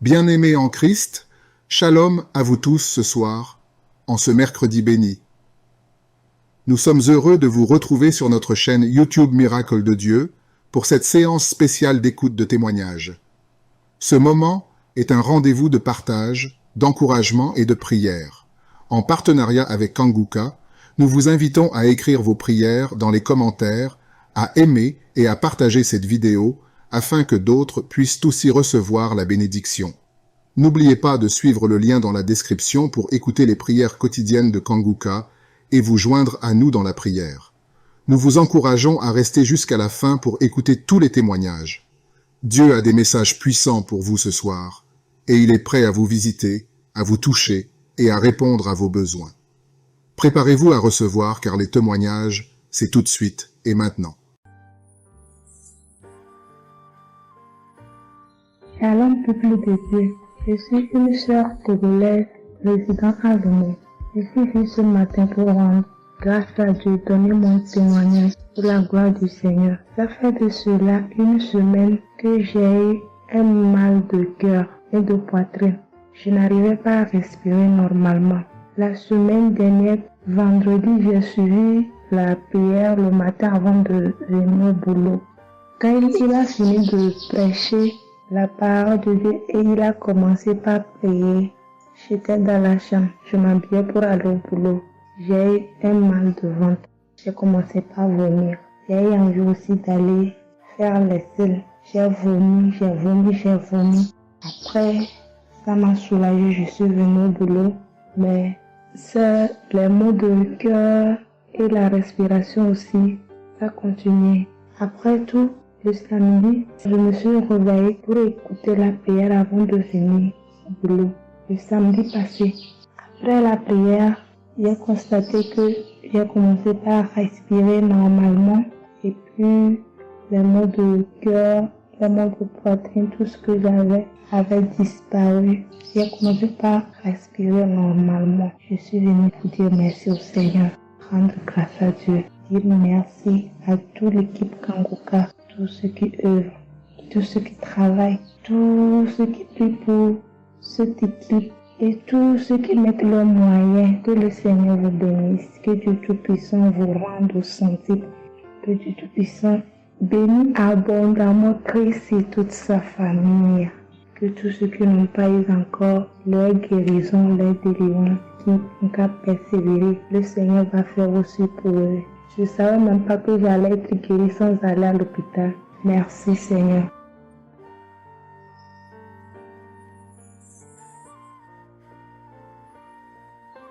Bien-aimés en Christ, shalom à vous tous ce soir, en ce mercredi béni. Nous sommes heureux de vous retrouver sur notre chaîne YouTube Miracle de Dieu pour cette séance spéciale d'écoute de témoignages. Ce moment est un rendez-vous de partage, d'encouragement et de prière. En partenariat avec Kanguka, nous vous invitons à écrire vos prières dans les commentaires, à aimer et à partager cette vidéo afin que d'autres puissent aussi recevoir la bénédiction. N'oubliez pas de suivre le lien dans la description pour écouter les prières quotidiennes de Kanguka et vous joindre à nous dans la prière. Nous vous encourageons à rester jusqu'à la fin pour écouter tous les témoignages. Dieu a des messages puissants pour vous ce soir, et il est prêt à vous visiter, à vous toucher et à répondre à vos besoins. Préparez-vous à recevoir car les témoignages, c'est tout de suite et maintenant. Shalom, peuple de Dieu. Je suis une sœur togolaise résidant à Lomé. Je suis venue ce matin pour rendre grâce à Dieu, donner mon témoignage pour la gloire du Seigneur. Ça fait de cela une semaine que j'ai eu un mal de cœur et de poitrine. Je n'arrivais pas à respirer normalement. La semaine dernière, vendredi, j'ai suivi la prière le matin avant de venir au boulot. Quand il a fini de prêcher la parole de Dieu et il a commencé par prier, j'étais dans la chambre, je m'habillais pour aller au boulot. J'ai eu un mal de ventre. J'ai commencé par vomir. J'ai eu envie aussi d'aller faire les selles. J'ai vomi. Après, ça m'a soulagée, je suis venue au boulot. Mais c'est les maux de cœur et la respiration aussi, ça continuait. Après tout, le samedi, je me suis réveillée pour écouter la prière avant de venir au boulot. Le samedi passé, après la prière, j'ai constaté que j'ai commencé par respirer normalement et puis les maux de cœur, les maux de poitrine, tout ce que j'avais avait disparu. J'ai commencé par respirer normalement. Je suis venue pour dire merci au Seigneur, rendre grâce à Dieu, dire merci à toute l'équipe Kanguka, tous ceux qui œuvrent, tous ceux qui travaillent, tous ceux qui prient pour cette équipe et tous ceux qui mettent leurs moyens. Que le Seigneur vous bénisse, que Dieu Tout-Puissant vous rende au centime, que Dieu Tout-Puissant bénisse abondamment Christ et toute sa famille. Que tous ceux qui n'ont pas eu encore leur guérison, leur délivrance, qui n'ont qu'à persévérer, le Seigneur va faire aussi pour eux. Je ne savais même pas que j'allais être guérie sans aller à l'hôpital. Merci Seigneur.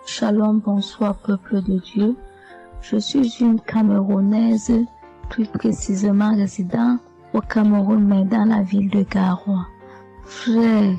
Shalom, bonsoir peuple de Dieu. Je suis une Camerounaise, plus précisément résident au Cameroun, mais dans la ville de Garoua. Frère,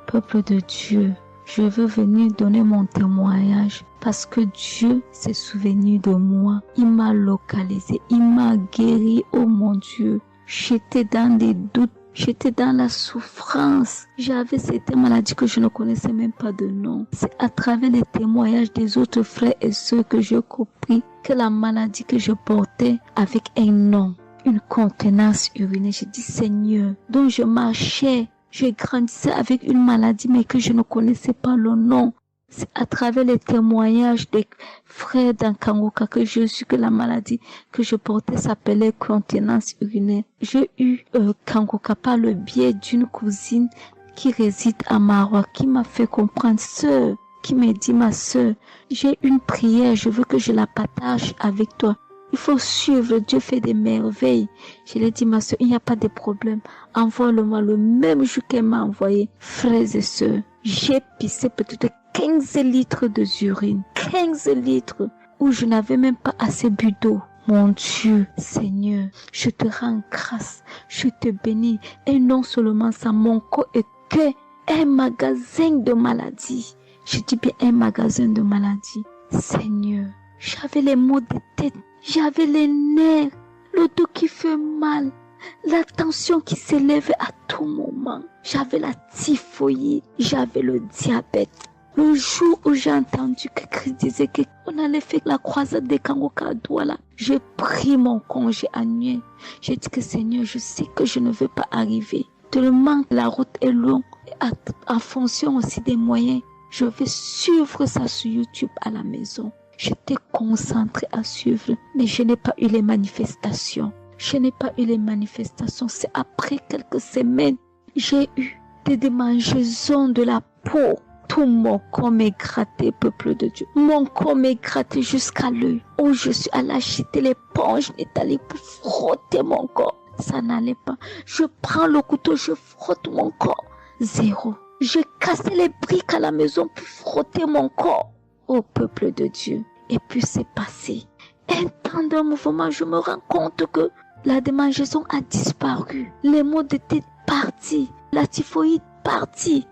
peuple de Dieu, je veux venir donner mon témoignage parce que Dieu s'est souvenu de moi. Il m'a localisé, il m'a guéri, oh mon Dieu. J'étais dans des doutes, j'étais dans la souffrance. J'avais cette maladie que je ne connaissais même pas de nom. C'est à travers les témoignages des autres frères et sœurs que j'ai compris que la maladie que je portais avait un nom, une contenance urinaire. J'ai dit Seigneur, donc je marchais. Je grandissais avec une maladie mais que je ne connaissais pas le nom. C'est à travers les témoignages des frères dans Kanguka que je su que la maladie que je portais s'appelait continence urinaire. J'ai eu Kanguka par le biais d'une cousine qui réside à Maroc, qui m'a fait comprendre, sœur, qui m'a dit ma sœur, j'ai une prière, je veux que je la partage avec toi. Il faut suivre, Dieu fait des merveilles. Je lui ai dit, ma soeur, il n'y a pas de problème. Envoie-le-moi le même jour qu'elle m'a envoyé. Frères et sœurs, j'ai pissé peut-être 15 litres d'urine. 15 litres où je n'avais même pas assez bu d'eau. Mon Dieu, Seigneur, je te rends grâce. Je te bénis. Et non seulement ça, mon corps est que un magasin de maladies. Je dis bien un magasin de maladies. Seigneur, j'avais les maux de tête. J'avais les nerfs, le dos qui fait mal, la tension qui s'élève à tout moment. J'avais la typhoïde, j'avais le diabète. Le jour où j'ai entendu que Christ disait qu'on allait faire la croisade des Kanguka à Douala, j'ai pris mon congé annuel. J'ai dit que Seigneur, je sais que je ne veux pas arriver. Tellement la route est longue. en fonction aussi des moyens, je vais suivre ça sur YouTube à la maison. J'étais concentrée à suivre, mais je n'ai pas eu les manifestations. C'est après quelques semaines, j'ai eu des démangeaisons de la peau. Tout mon corps m'est gratté, peuple de Dieu. Mon corps m'est gratté jusqu'à l'œil. Oh, je suis allée acheter l'éponge, nettoyer pour frotter mon corps. Ça n'allait pas. Je prends le couteau, je frotte mon corps. Zéro. J'ai cassé les briques à la maison pour frotter mon corps. Oh, peuple de Dieu. Et puis c'est passé. Un temps de mouvement, je me rends compte que la démangeaison a disparu. Les maux de tête partis. La typhoïde partie.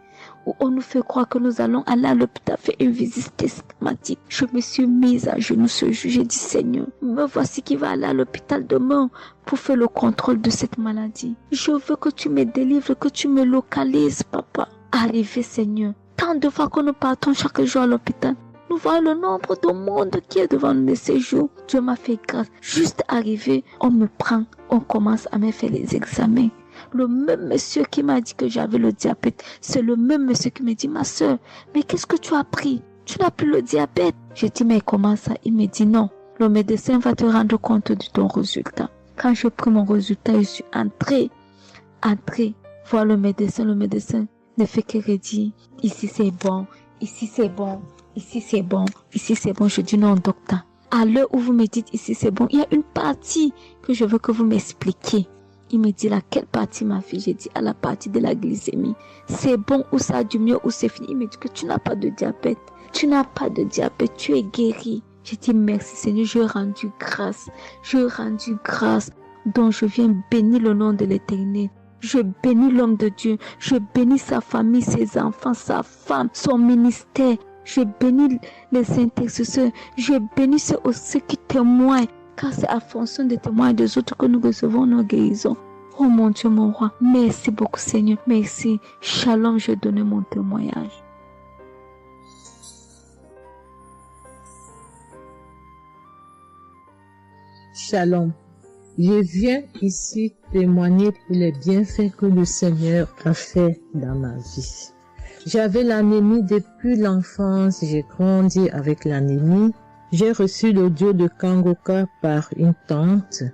Où on nous fait croire que nous allons aller à l'hôpital faire une visite systématique. Je me suis mise à genoux ce jour. J'ai dit, Seigneur, me voici qui va aller à l'hôpital demain pour faire le contrôle de cette maladie. Je veux que tu me délivres, que tu me localises, papa. Arrivé, Seigneur. Tant de fois que nous partons chaque jour à l'hôpital, nous voyons le nombre de monde qui est devant nous de ces jours. Dieu m'a fait grâce. Juste arrivé, on me prend, on commence à me faire les examens. Le même monsieur qui m'a dit que j'avais le diabète, c'est le même monsieur qui me dit, ma soeur, mais qu'est-ce que tu as pris? Tu n'as plus le diabète. J'ai dit, mais comment ça? Il me dit, non, le médecin va te rendre compte de ton résultat. Quand j'ai pris mon résultat, je suis entrée, voir le médecin ne fait que redire, ici c'est bon, ici c'est bon, ici c'est bon, ici c'est bon. Je dis, non, docteur, à l'heure où vous me dites ici c'est bon, il y a une partie que je veux que vous m'expliquiez. Il me dit, laquelle partie, ma fille? J'ai dit, à la partie de la glycémie. C'est bon ou ça a du mieux ou c'est fini? Il me dit que tu n'as pas de diabète. Tu n'as pas de diabète, tu es guéri. J'ai dit, merci Seigneur, je rendu grâce. Donc je viens bénir le nom de l'Éternel. Je bénis l'homme de Dieu. Je bénis sa famille, ses enfants, sa femme, son ministère. Je bénis les intercesseurs. Je bénis ceux qui témoignent. Car c'est à fonction des témoins des autres que nous recevons nos guérisons. Oh mon Dieu, mon roi, merci beaucoup Seigneur, merci. Shalom, je donne mon témoignage. Shalom, je viens ici témoigner pour les bienfaits que le Seigneur a fait dans ma vie. J'avais l'anémie depuis l'enfance, j'ai grandi avec l'anémie. J'ai reçu l'audio de Kangoka par une tante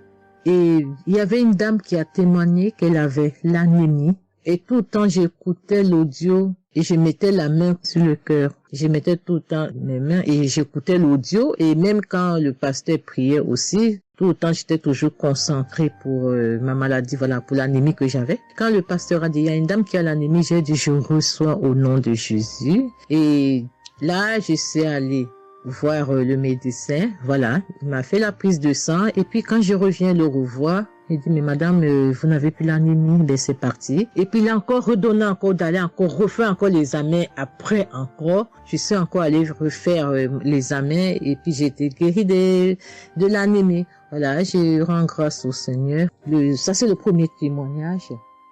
et il y avait une dame qui a témoigné qu'elle avait l'anémie et tout le temps j'écoutais l'audio et je mettais la main sur le cœur. Je mettais tout le temps mes mains et j'écoutais l'audio et même quand le pasteur priait aussi, tout le temps j'étais toujours concentrée pour ma maladie, voilà, pour l'anémie que j'avais. Quand le pasteur a dit, il y a une dame qui a l'anémie, j'ai dit, je reçois au nom de Jésus et là je suis allée voir le médecin, voilà, il m'a fait la prise de sang et puis quand je reviens le revoir, il dit mais madame vous n'avez plus l'anémie, ben c'est parti. Et puis il a encore redonné encore d'aller encore refaire encore l'examen après encore, je suis encore allée refaire l'examen et puis j'ai été guérie de l'anémie. Voilà, je rends grâce au Seigneur. Ça c'est le premier témoignage.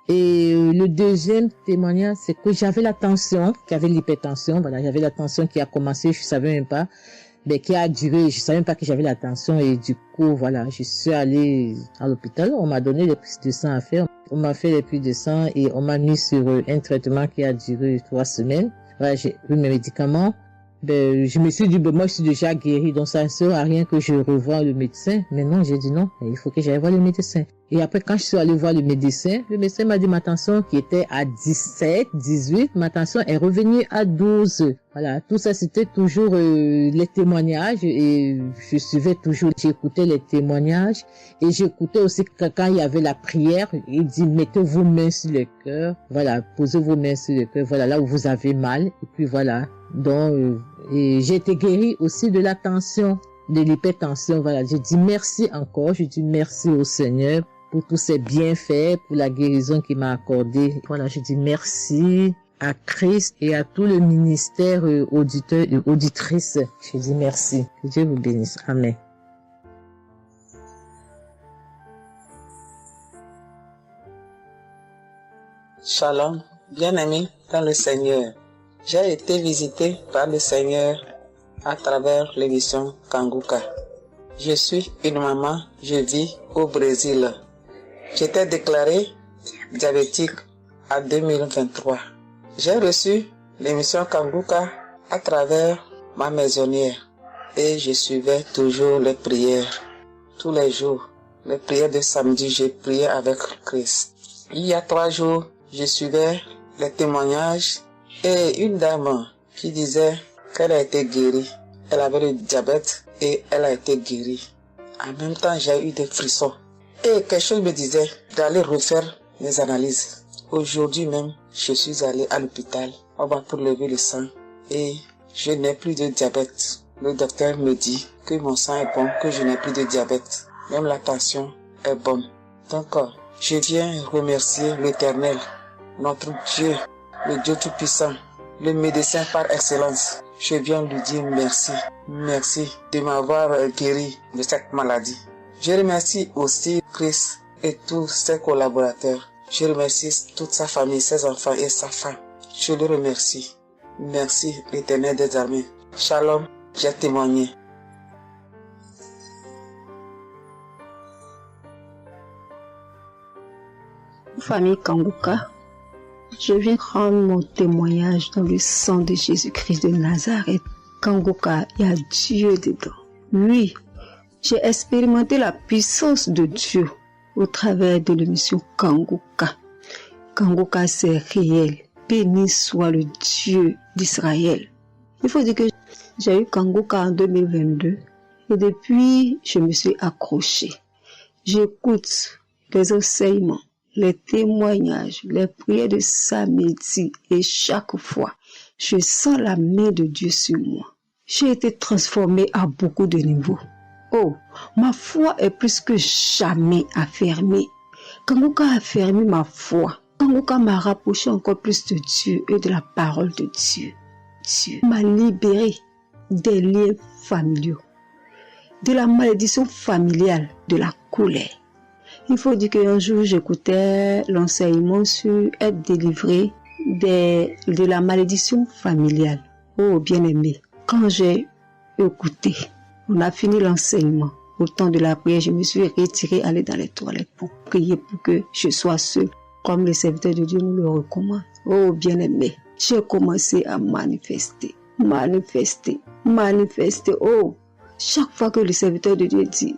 Et le deuxième témoignage, c'est que j'avais la tension, j'avais l'hypertension, voilà, j'avais la tension qui a commencé, je savais même pas, mais qui a duré, je savais même pas que j'avais la tension et du coup, voilà, je suis allée à l'hôpital, on m'a donné les prises de sang à faire, on m'a fait les prises de sang et on m'a mis sur un traitement qui a duré 3 semaines. Voilà, j'ai pris mes médicaments. Ben, je me suis dit, ben, moi, je suis déjà guérie, donc ça ne sert à rien que je revoie le médecin. Mais non, j'ai dit non, il faut que j'aille voir le médecin. Et après, quand je suis allée voir le médecin m'a dit ma tension qui était à 17, 18, ma tension est revenue à 12. Voilà, tout ça, c'était toujours les témoignages et je suivais toujours, j'écoutais les témoignages et j'écoutais aussi quand il y avait la prière, il dit, mettez vos mains sur le cœur, voilà, posez vos mains sur le cœur, voilà, là où vous avez mal, et puis voilà. Donc, et j'ai été guérie aussi de la tension, de l'hypertension, voilà. J'ai dit merci encore, je dis merci au Seigneur pour tous ses bienfaits, pour la guérison qu'il m'a accordée. Voilà, je dis merci à Christ et à tout le ministère auditeur et auditrice. Je dis merci. Que Dieu vous bénisse. Amen. Shalom, bien-aimé dans le Seigneur. J'ai été visité par le Seigneur à travers l'émission Kangoka. Je suis une maman, je vis au Brésil. J'étais déclarée diabétique en 2023. J'ai reçu l'émission Kanguka à travers ma maisonnière et je suivais toujours les prières. Tous les jours, les prières de samedi, j'ai prié avec Christ. Il y a 3 jours, je suivais les témoignages et une dame qui disait qu'elle a été guérie. Elle avait le diabète et elle a été guérie. En même temps, j'ai eu des frissons. Et quelque chose me disait d'aller refaire mes analyses. Aujourd'hui même, je suis allé à l'hôpital. On va lever le sang et je n'ai plus de diabète. Le docteur me dit que mon sang est bon, que je n'ai plus de diabète. Même la tension est bonne. Donc, je viens remercier l'Éternel, notre Dieu, le Dieu Tout-Puissant, le médecin par excellence. Je viens lui dire merci. Merci de m'avoir guéri de cette maladie. Je remercie aussi Chris et tous ses collaborateurs. Je remercie toute sa famille, ses enfants et sa femme. Je le remercie. Merci l'Éternel des armées. Shalom, j'ai témoigné. Famille Kanguka, je viens rendre mon témoignage dans le sang de Jésus-Christ de Nazareth. Kanguka, il y a Dieu dedans. Oui, j'ai expérimenté la puissance de Dieu au travers de l'émission Kanguka. Kanguka, c'est réel. Béni soit le Dieu d'Israël. Il faut dire que j'ai eu Kanguka en 2022 et depuis, je me suis accrochée. J'écoute les enseignements, les témoignages, les prières de samedi et chaque fois, je sens la main de Dieu sur moi. J'ai été transformée à beaucoup de niveaux. Oh, ma foi est plus que jamais affermie. Kanguka a affermi ma foi. Kanguka m'a rapproché encore plus de Dieu et de la parole de Dieu. Dieu m'a libéré des liens familiaux, de la malédiction familiale, de la colère. Il faut dire qu'un jour, j'écoutais l'enseignement sur être délivré de la malédiction familiale. Oh, bien-aimé, quand j'ai écouté, on a fini l'enseignement. Au temps de la prière, je me suis retirée, aller dans les toilettes pour prier pour que je sois seule, comme les serviteurs de Dieu nous le recommandent. Oh, bien-aimé, j'ai commencé à manifester. Oh, chaque fois que le serviteur de Dieu dit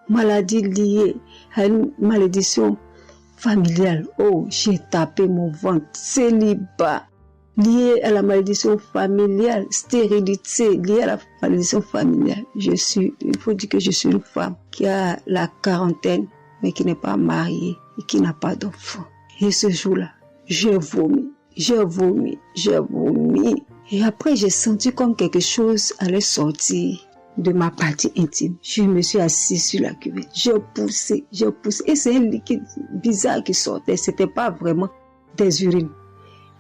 maladie liée à une malédiction familiale, oh, j'ai tapé mon ventre. Célibat lié à la malédiction familiale, stérilité liée à la malédiction familiale. Il faut dire que je suis une femme qui a la quarantaine, mais qui n'est pas mariée et qui n'a pas d'enfant. Et ce jour-là, j'ai vomi. Et après, j'ai senti comme quelque chose allait sortir de ma partie intime. Je me suis assise sur la cuvette. J'ai poussé. Et c'est un liquide bizarre qui sortait. C'était pas vraiment des urines.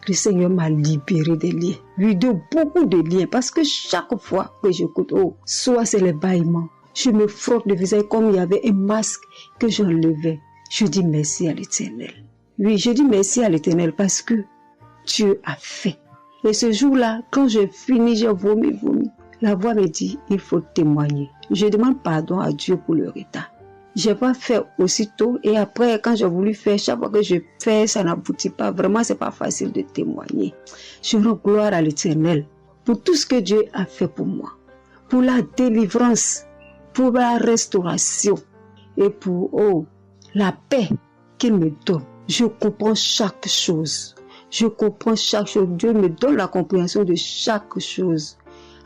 Le Seigneur m'a libéré des liens. Oui, de beaucoup de liens. Parce que chaque fois que j'écoute, oh, soit c'est les bâillements. Je me frotte le visage comme il y avait un masque que j'enlevais. Je dis merci à l'Éternel. Oui, je dis merci à l'Éternel parce que Dieu a fait. Et ce jour-là, quand j'ai fini, j'ai vomi. La voix me dit, il faut témoigner. Je demande pardon à Dieu pour le retard. Je n'ai pas fait aussitôt et après, quand j'ai voulu faire, chaque fois que je fais, ça n'aboutit pas. Vraiment, c'est pas facile de témoigner. Je rends gloire à l'Éternel pour tout ce que Dieu a fait pour moi. Pour la délivrance, pour la restauration et pour, la paix qu'il me donne. Je comprends chaque chose. Dieu me donne la compréhension de chaque chose.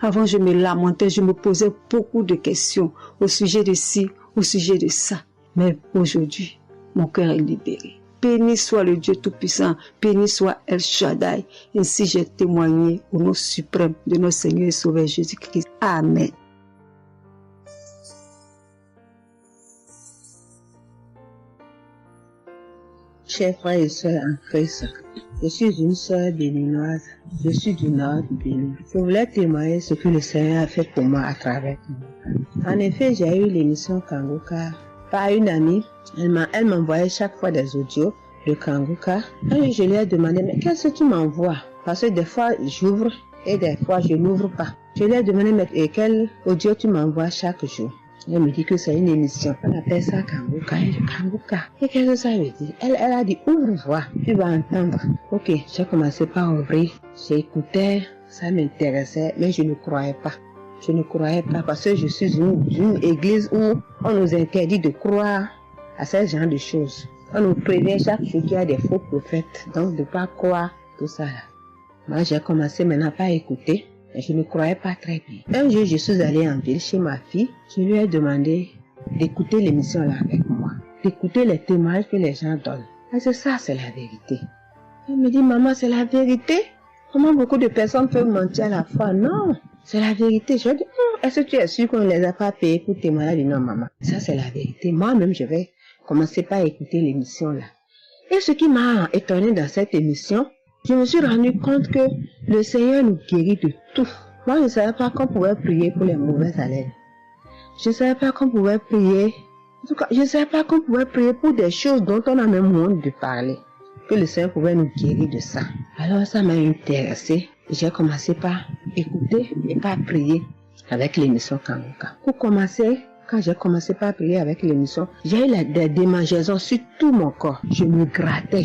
Avant, je me lamentais, je me posais beaucoup de questions au sujet de ci, au sujet de ça. Mais aujourd'hui, mon cœur est libéré. Béni soit le Dieu Tout-Puissant, béni soit El Shaddai. Ainsi j'ai témoigné au nom suprême de notre Seigneur et Sauveur Jésus-Christ. Amen. Chers frères et sœurs en Christ, je suis une sœur béninoise, je suis du nord du Bénin. Je voulais témoigner ce que le Seigneur a fait pour moi à travers moi. En effet, j'ai eu l'émission Kanguka par une amie. Elle m'envoyait chaque fois des audios de Kanguka. Et je lui ai demandé, mais qu'est-ce que tu m'envoies? Parce que des fois, j'ouvre et des fois, je n'ouvre pas. Je lui ai demandé, mais quel audio tu m'envoies chaque jour? Elle me dit que c'est une émission. On appelle ça Kanguka. Je dis Kanguka. Et qu'est-ce que ça veut dire? Elle a dit ouvre-voix, tu vas entendre. Ok, j'ai commencé par ouvrir. J'écoutais, ça m'intéressait, mais je ne croyais pas. Je ne croyais pas parce que je suis une église où on nous interdit de croire à ce genre de choses. On nous prévient chaque jour qu'il y a des faux prophètes, donc de ne pas croire tout ça là. Moi, j'ai commencé maintenant à écouter, mais je ne croyais pas très bien. Un jour, je suis allée en ville chez ma fille. Je lui ai demandé d'écouter l'émission là avec moi, d'écouter les témoignages que les gens donnent. Et c'est ça, c'est la vérité. Elle me dit, maman, c'est la vérité? Comment beaucoup de personnes peuvent mentir à la fois? Non, c'est la vérité. Je lui ai dit, est-ce que tu es sûr qu'on ne les a pas payés pour témoigner? Elle dit, non, maman, ça c'est la vérité. Moi-même, je vais commencer par écouter l'émission là. Et ce qui m'a étonné dans cette émission, je me suis rendu compte que le Seigneur nous guérit de tout. Moi, je ne savais pas qu'on pouvait prier pour les mauvaises haleines. Je ne savais pas qu'on pouvait prier. En tout cas, je ne savais pas qu'on pouvait prier pour des choses dont on a même honte de parler. Que le Seigneur pouvait nous guérir de ça. Alors ça m'a intéressé. J'ai commencé par écouter et par prier avec l'émission Kanguka. Pour commencer, quand j'ai commencé par prier avec l'émission, j'ai eu des démangeaisons sur tout mon corps. Je me grattais.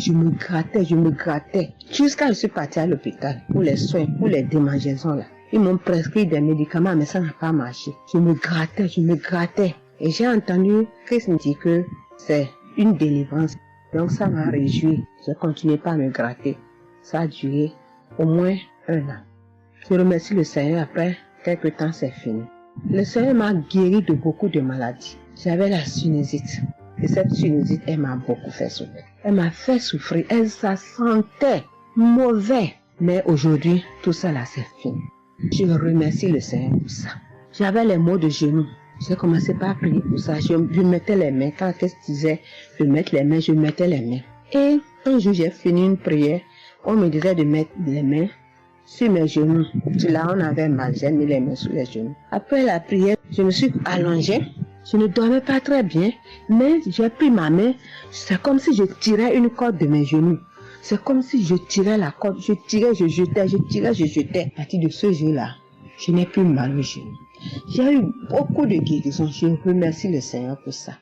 Jusqu'à ce que je suis partie à l'hôpital pour les soins, pour les démangeaisons là. Ils m'ont prescrit des médicaments, mais ça n'a pas marché. Je me grattais. Et j'ai entendu Christ me dire que c'est une délivrance. Donc ça m'a réjoui. J'ai continué par me gratter. Ça a duré au moins 1 an. Je remercie le Seigneur, après quelques temps c'est fini. Le Seigneur m'a guéri de beaucoup de maladies. J'avais la sinusite. Et cette sinusite, elle m'a beaucoup fait souffrir. Elle m'a fait souffrir. Ça sentait mauvais. Mais aujourd'hui, tout ça là, c'est fini. Je remercie le Seigneur pour ça. J'avais les maux de genoux. J'ai commencé par prier pour ça. Je mettais les mains. Quand qu'est-ce que disait, je mettais les mains. Et un jour, j'ai fini une prière. On me disait de mettre les mains sur mes genoux. Là, on avait mal. J'ai mis les mains sur les genoux. Après la prière, je me suis allongée. Je ne dormais pas très bien. Mais j'ai pris ma main. C'est comme si je tirais une corde de mes genoux. C'est comme si je tirais la corde. Je tirais, je jetais. À partir de ce jour-là, je n'ai plus mal aux genoux. J'ai eu beaucoup de guérisons. Je remercie le Seigneur pour ça.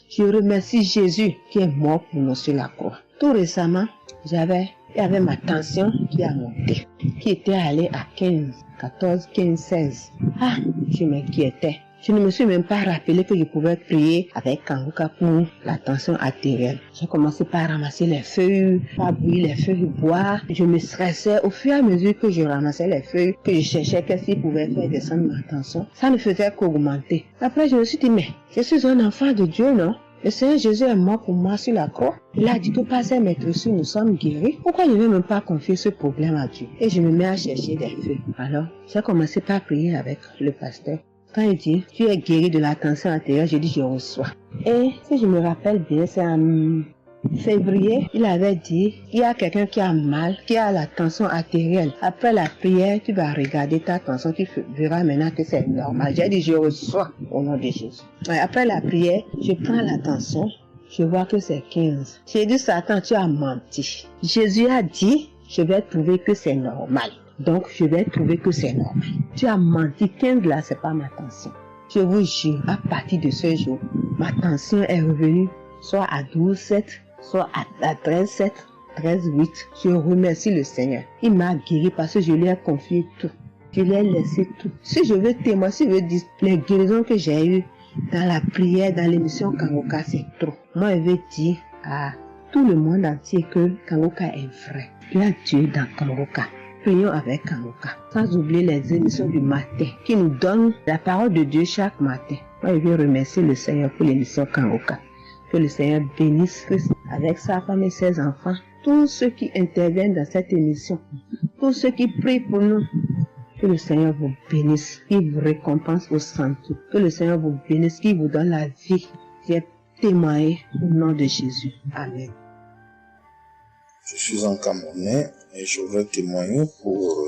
Je remercie Jésus qui est mort pour nous sur la croix. Tout récemment, il y avait ma tension qui a monté, qui était allée à 14, 15, 16. Ah, je m'inquiétais. Je ne me suis même pas rappelé que je pouvais prier avec Kanguka pour la tension artérielle. J'ai commencé par ramasser les feuilles, par bouillir les feuilles, boire. Je me stressais au fur et à mesure que je ramassais les feuilles, que je cherchais qu'est-ce qui pouvait faire descendre ma tension. Ça ne faisait qu'augmenter. Après, je me suis dit, mais je suis un enfant de Dieu, non? Le Seigneur Jésus est mort pour moi sur la croix. Il a dit que par ses maîtresses, nous sommes guéris. Pourquoi je ne vais même pas confier ce problème à Dieu? Et je me mets à chercher des feuilles. Alors, j'ai commencé par prier avec le pasteur. Quand il dit, tu es guéri de la tension artérielle, je dis, je reçois. Et si je me rappelle bien, c'est en février, il avait dit, il y a quelqu'un qui a mal, qui a la tension artérielle. Après la prière, tu vas regarder ta tension, tu verras maintenant que c'est normal. J'ai dit, je reçois au nom de Jésus. Et après la prière, je prends la tension, je vois que c'est 15. J'ai dit, Satan, tu as menti. Jésus a dit, je vais trouver que c'est normal. Donc, je vais trouver que c'est normal. Tu as menti, 15 là, c'est pas ma tension. Je vous jure, à partir de ce jour, ma tension est revenue soit à 12,7, soit à 13,7, 13,8. Je remercie le Seigneur. Il m'a guéri parce que je lui ai confié tout. Je lui ai laissé tout. Si je veux témoigner, si je veux dire les guérisons que j'ai eues dans la prière, dans l'émission Kanguka, c'est trop. Moi, je veux dire à tout le monde entier que Kanguka est vrai. Il y a Dieu dans Kanguka. Prions avec Kanguka, sans oublier les émissions du matin qui nous donnent la parole de Dieu chaque matin. Moi, je veux remercier le Seigneur pour l'émission Kanguka. Que le Seigneur bénisse Christ avec sa femme et ses enfants. Tous ceux qui interviennent dans cette émission, tous ceux qui prient pour nous. Que le Seigneur vous bénisse, qu'il vous récompense au centre. Que le Seigneur vous bénisse, qu'il vous donne la vie. J'ai témoigné au nom de Jésus. Amen. Je suis un Camerounais et je veux témoigner pour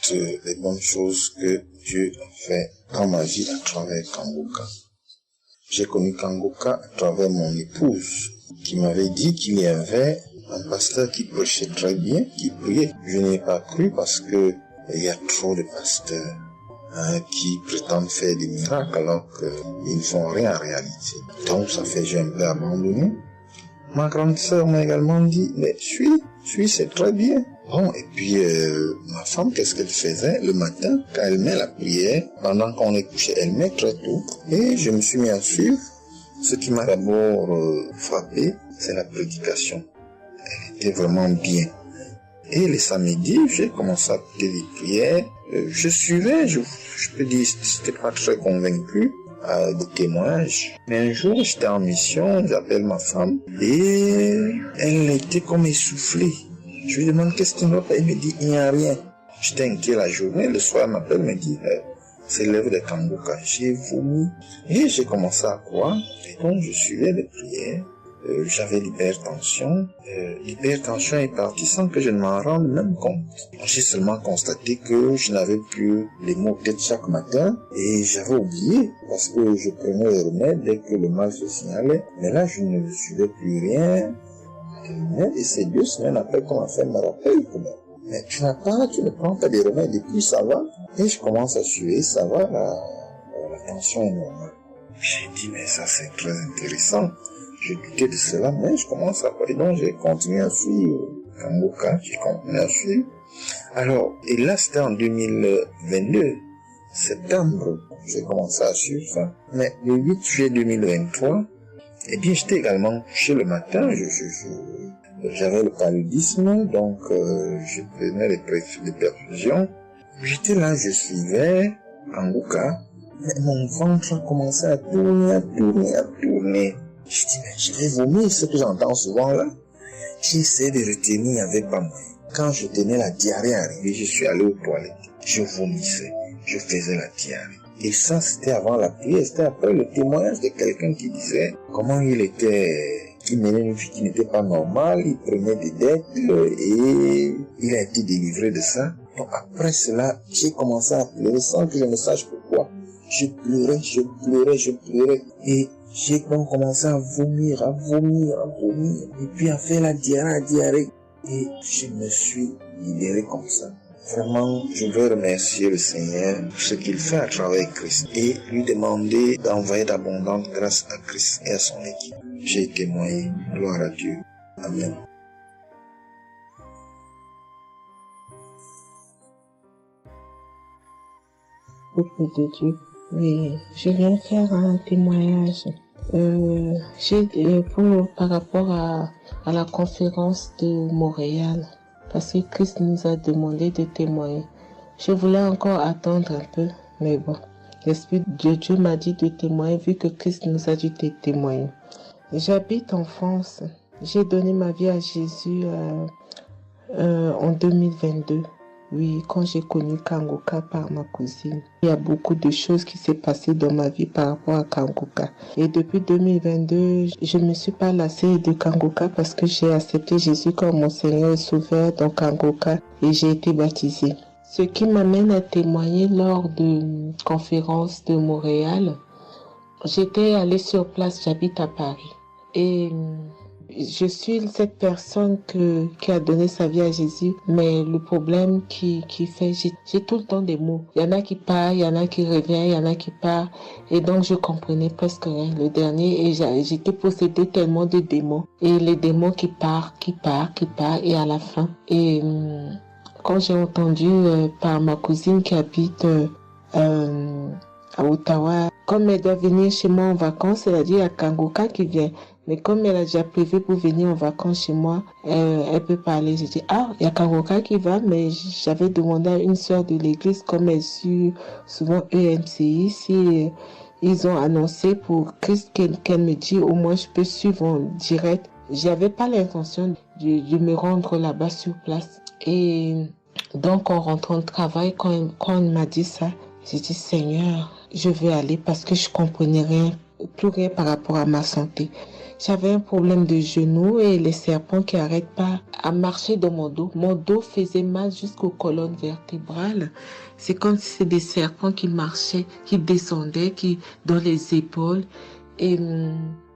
toutes les bonnes choses que Dieu a fait dans ma vie à travers Kanguka. J'ai connu Kanguka à travers mon épouse qui m'avait dit qu'il y avait un pasteur qui prêchait très bien, qui priait. Je n'ai pas cru parce que il y a trop de pasteurs. qui prétendent faire des miracles alors qu'ils ne font rien en réalité. Donc ça fait que j'ai un peu abandonné. Ma grande sœur m'a également dit, mais suis, c'est très bien. Bon, et puis ma femme, qu'est-ce qu'elle faisait le matin quand elle met la prière, pendant qu'on est couché, elle met très tôt. Et je me suis mis à suivre. Ce qui m'a d'abord frappé, c'est la prédication. Elle était vraiment bien. Et les samedis, j'ai commencé à écouter les prières. Je suivais, je peux dire, j'étais pas très convaincu des témoignages. Mais un jour, j'étais en mission, j'appelle ma femme, et elle était comme essoufflée. Je lui demande qu'est-ce qui ne va pas, elle me dit, il n'y a rien. J'étais inquiet la journée, le soir, elle m'appelle, me dit, c'est l'œuvre de Kanguka. J'ai vomi, et j'ai commencé à croire, et donc je suivais les prières. J'avais l'hypertension. L'hypertension est partie sans que je ne m'en rende même compte. J'ai seulement constaté que je n'avais plus les maux de tête chaque matin et j'avais oublié parce que je prenais les remèdes dès que le mal se signalait. Mais là, je ne suivais plus rien. Et c'est 2 semaines après qu'on m'a fait me rappelle que mais tu ne prends pas des remèdes et puis ça va. Et je commence à suivre, ça va, la tension est normale. J'ai dit, mais ça c'est très intéressant. Je doutais de cela, mais je commence à parler. Donc, j'ai continué à suivre Kanguka, j'ai continué à suivre. Alors, et là, c'était en 2022, septembre, j'ai commencé à suivre ça. Mais le 8 juillet 2023, eh bien, j'étais également couché le matin, j'avais le paludisme, donc je prenais les perfusions. J'étais là, je suivais Kanguka, mais mon ventre a commencé à tourner. Je dis, mais je vais vomir, ce que j'entends souvent là. J'ai essayé de retenir, il n'y avait pas moyen. Quand je tenais la diarrhée arrivée, je suis allé aux toilettes. Je vomissais, je faisais la diarrhée. Et ça, c'était avant la prière, c'était après le témoignage de quelqu'un qui disait comment il menait une vie qui n'était pas normale, il prenait des dettes et il a été délivré de ça. Donc après cela, j'ai commencé à pleurer sans que je ne sache pourquoi. Je pleurais. Et j'ai donc commencé à vomir, et puis à faire la diarrhée. Et je me suis libéré comme ça. Vraiment, je veux remercier le Seigneur pour ce qu'il fait à travers Christ et lui demander d'envoyer d'abondantes grâces à Christ et à son équipe. J'ai témoigné, gloire à Dieu. Amen. Peuple de Dieu. Oui, je viens faire un témoignage. Par rapport à la conférence de Montréal, parce que Christ nous a demandé de témoigner. Je voulais encore attendre un peu, mais bon, l'Esprit de Dieu m'a dit de témoigner vu que Christ nous a dit de témoigner. J'habite en France. J'ai donné ma vie à Jésus en 2022. Oui, quand j'ai connu Kanguka par ma cousine. Il y a beaucoup de choses qui s'est passées dans ma vie par rapport à Kanguka. Et depuis 2022, je ne me suis pas lassée de Kanguka parce que j'ai accepté Jésus comme mon Seigneur et Sauveur dans Kanguka et j'ai été baptisée. Ce qui m'amène à témoigner lors de conférence de Montréal, j'étais allée sur place, j'habite à Paris. Et je suis cette personne qui a donné sa vie à Jésus, mais le problème qui fait, j'ai tout le temps des mots. Il y en a qui partent, il y en a qui reviennent, il y en a qui partent, et donc je comprenais presque rien. Le dernier, et j'étais possédée tellement de démons, et les démons qui partent, et à la fin. Et quand j'ai entendu par ma cousine qui habite à Ottawa, comme elle doit venir chez moi en vacances, elle a dit à Kanguka qui vient. Mais comme elle a déjà prévu pour venir en vacances chez moi, elle peut parler. J'ai dit, il y a Kanguka qui va, mais j'avais demandé à une sœur de l'église, comme elle suit souvent EMCI, si ils ont annoncé pour Christ qu'elle me dit, au moins je peux suivre en direct. J'avais pas l'intention de me rendre là-bas sur place. Et donc, en rentrant de travail, quand on m'a dit ça, j'ai dit, Seigneur, je vais aller parce que je comprenais plus rien par rapport à ma santé. J'avais un problème de genou et les serpents qui n'arrêtent pas à marcher dans mon dos. Mon dos faisait mal jusqu'aux colonnes vertébrales. C'est comme si c'était des serpents qui marchaient, qui descendaient, dans les épaules. Et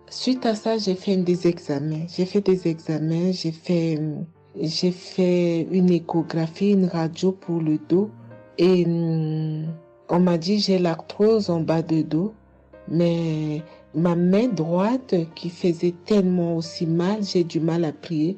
suite à ça, j'ai fait des examens. J'ai fait une échographie, une radio pour le dos. Et On m'a dit j'ai l'arthrose en bas de dos, mais ma main droite qui faisait tellement aussi mal, j'ai du mal à plier.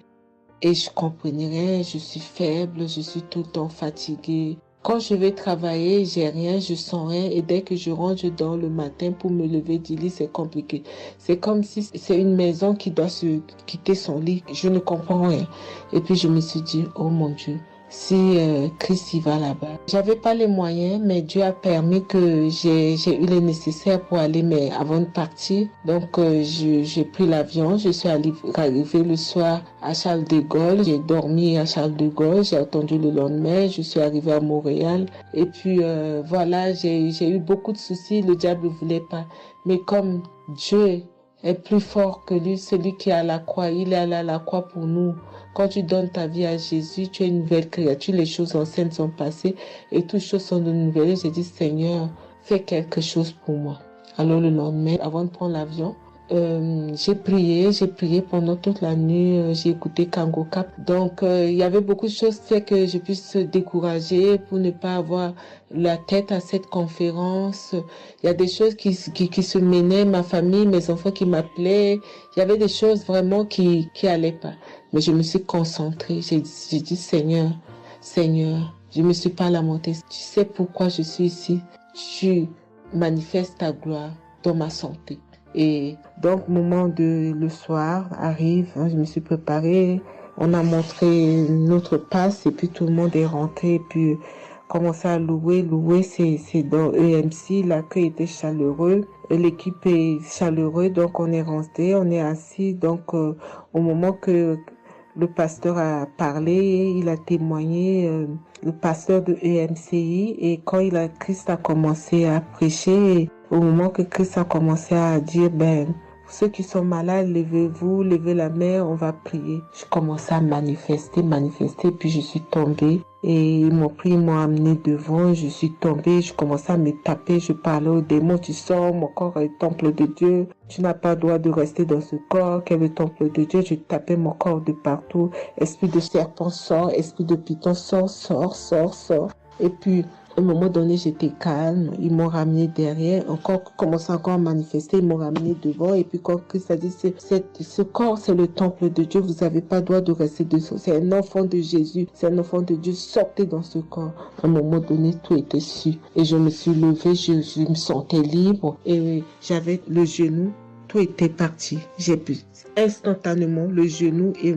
Et je comprenais rien, je suis faible, je suis tout le temps fatiguée. Quand je vais travailler, j'ai rien, je sens rien. Et dès que je rentre, je dors le matin pour me lever du lit, c'est compliqué. C'est comme si c'est une maison qui doit se quitter son lit. Je ne comprends rien. Et puis je me suis dit, oh mon Dieu, si Christ y va là-bas. J'avais pas les moyens, mais Dieu a permis que j'ai eu les nécessaires pour aller, mais avant de partir. Donc j'ai pris l'avion, je suis arrivée le soir à Charles de Gaulle. J'ai dormi à Charles de Gaulle, j'ai attendu le lendemain, je suis arrivée à Montréal. Et puis voilà, j'ai eu beaucoup de soucis, le diable ne voulait pas. Mais comme Dieu est plus fort que lui, celui qui est à la croix, il est allé à la croix pour nous. Quand tu donnes ta vie à Jésus, tu es une nouvelle créature, les choses anciennes sont passées et toutes choses sont de nouvelles. J'ai dit, Seigneur, fais quelque chose pour moi. Alors le lendemain, avant de prendre l'avion, j'ai prié pendant toute la nuit, j'ai écouté Kangoka. Donc il y avait beaucoup de choses qui fait que je puisse se décourager pour ne pas avoir la tête à cette conférence. Il y a des choses qui se menaient, ma famille, mes enfants qui m'appelaient. Il y avait des choses vraiment qui allaient pas. Mais je me suis concentrée. J'ai dit Seigneur, je me suis pas lamentée. Tu sais pourquoi je suis ici. Tu manifestes ta gloire dans ma santé. Et donc, le soir arrive, je me suis préparée, on a montré notre passe et puis tout le monde est rentré et puis commencé à louer, c'est dans EMC, l'accueil était chaleureux, l'équipe est chaleureuse, donc on est rentré, on est assis, donc au moment que le pasteur a parlé, il a témoigné, le pasteur de EMCI, et quand Christ a commencé à prêcher, au moment que Christ a commencé à dire, ceux qui sont malades, levez-vous, levez la main, on va prier. Je commençais à manifester, puis je suis tombée. Et ils m'ont pris, ils m'ont amené devant, je suis tombée, je commençais à me taper, je parlais aux démons, tu sors, mon corps est le temple de Dieu, tu n'as pas le droit de rester dans ce corps, qui est le temple de Dieu, je tapais mon corps de partout, esprit de serpent sort, esprit de python sort. Et puis, à un moment donné, j'étais calme. Ils m'ont ramené derrière. Commençait encore à manifester. Ils m'ont ramené devant. Et puis, quand Christ a dit, ce corps, c'est le temple de Dieu. Vous n'avez pas le droit de rester dessous. C'est un enfant de Jésus. C'est un enfant de Dieu. Sortez dans ce corps. À un moment donné, tout était su. Et je me suis levée. Je me sentais libre. Et j'avais le genou. Tout était parti. J'ai pu instantanément le genou et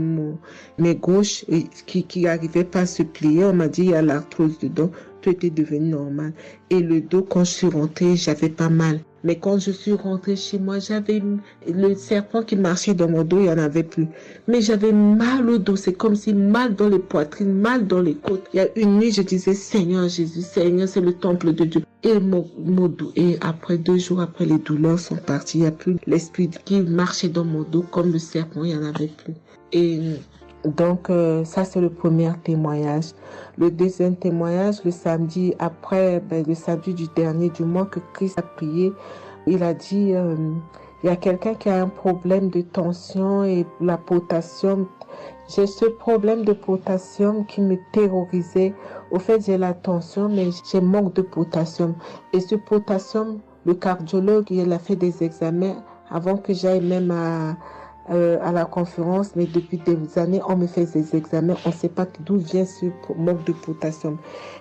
mes gauches qui n'arrivaient pas à se plier. On m'a dit, il y a l'arthrose dedans. Tout était devenu normal. Et le dos, quand je suis rentrée, j'avais pas mal. Mais quand je suis rentrée chez moi, j'avais le serpent qui marchait dans mon dos, il n'y en avait plus. Mais j'avais mal au dos. C'est comme si mal dans les poitrines, mal dans les côtes. Il y a une nuit, je disais, Seigneur Jésus, Seigneur, c'est le temple de Dieu. Et mon dos. Et après 2 jours, après, les douleurs sont parties. Il n'y a plus l'esprit qui marchait dans mon dos comme le serpent, il n'y en avait plus. Et donc, ça, c'est le premier témoignage. Le deuxième témoignage, le samedi après, le samedi du dernier du mois que Christ a prié, il a dit, il y a quelqu'un qui a un problème de tension et la potassium. J'ai ce problème de potassium qui me terrorisait. Au fait, j'ai la tension, mais j'ai manque de potassium. Et ce potassium, le cardiologue, il a fait des examens avant que j'aille même à la conférence, mais depuis des années, on me fait des examens, on ne sait pas d'où vient ce manque de potassium.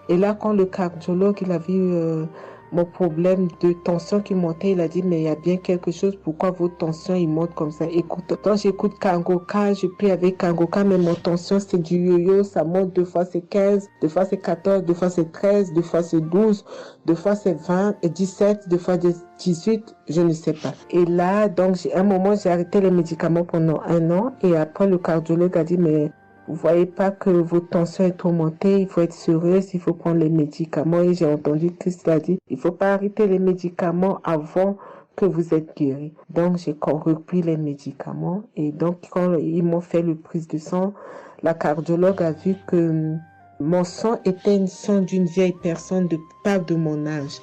Et là, quand le cardiologue, il a vu mon problème de tension qui montait, il a dit, mais il y a bien quelque chose, pourquoi votre tension, il monte comme ça? Écoute, quand j'écoute Kangoka, je prie avec Kangoka, mais mon tension, c'est du yo-yo, ça monte, 2 fois c'est 15, 2 fois c'est 14, 2 fois c'est 13, 2 fois c'est 12, 2 fois c'est 20, et 17, 2 fois 18, je ne sais pas. Et là, donc, un moment, j'ai arrêté les médicaments pendant 1 an, et après, le cardiologue a dit, mais vous voyez pas que votre tension est trop montée, il faut être sérieuse, il faut prendre les médicaments. Et j'ai entendu Christ a dit, il faut pas arrêter les médicaments avant que vous êtes guéri. Donc, j'ai repris les médicaments. Et donc, quand ils m'ont fait le prise de sang, la cardiologue a vu que mon sang était une sang d'une vieille personne, pas de mon âge.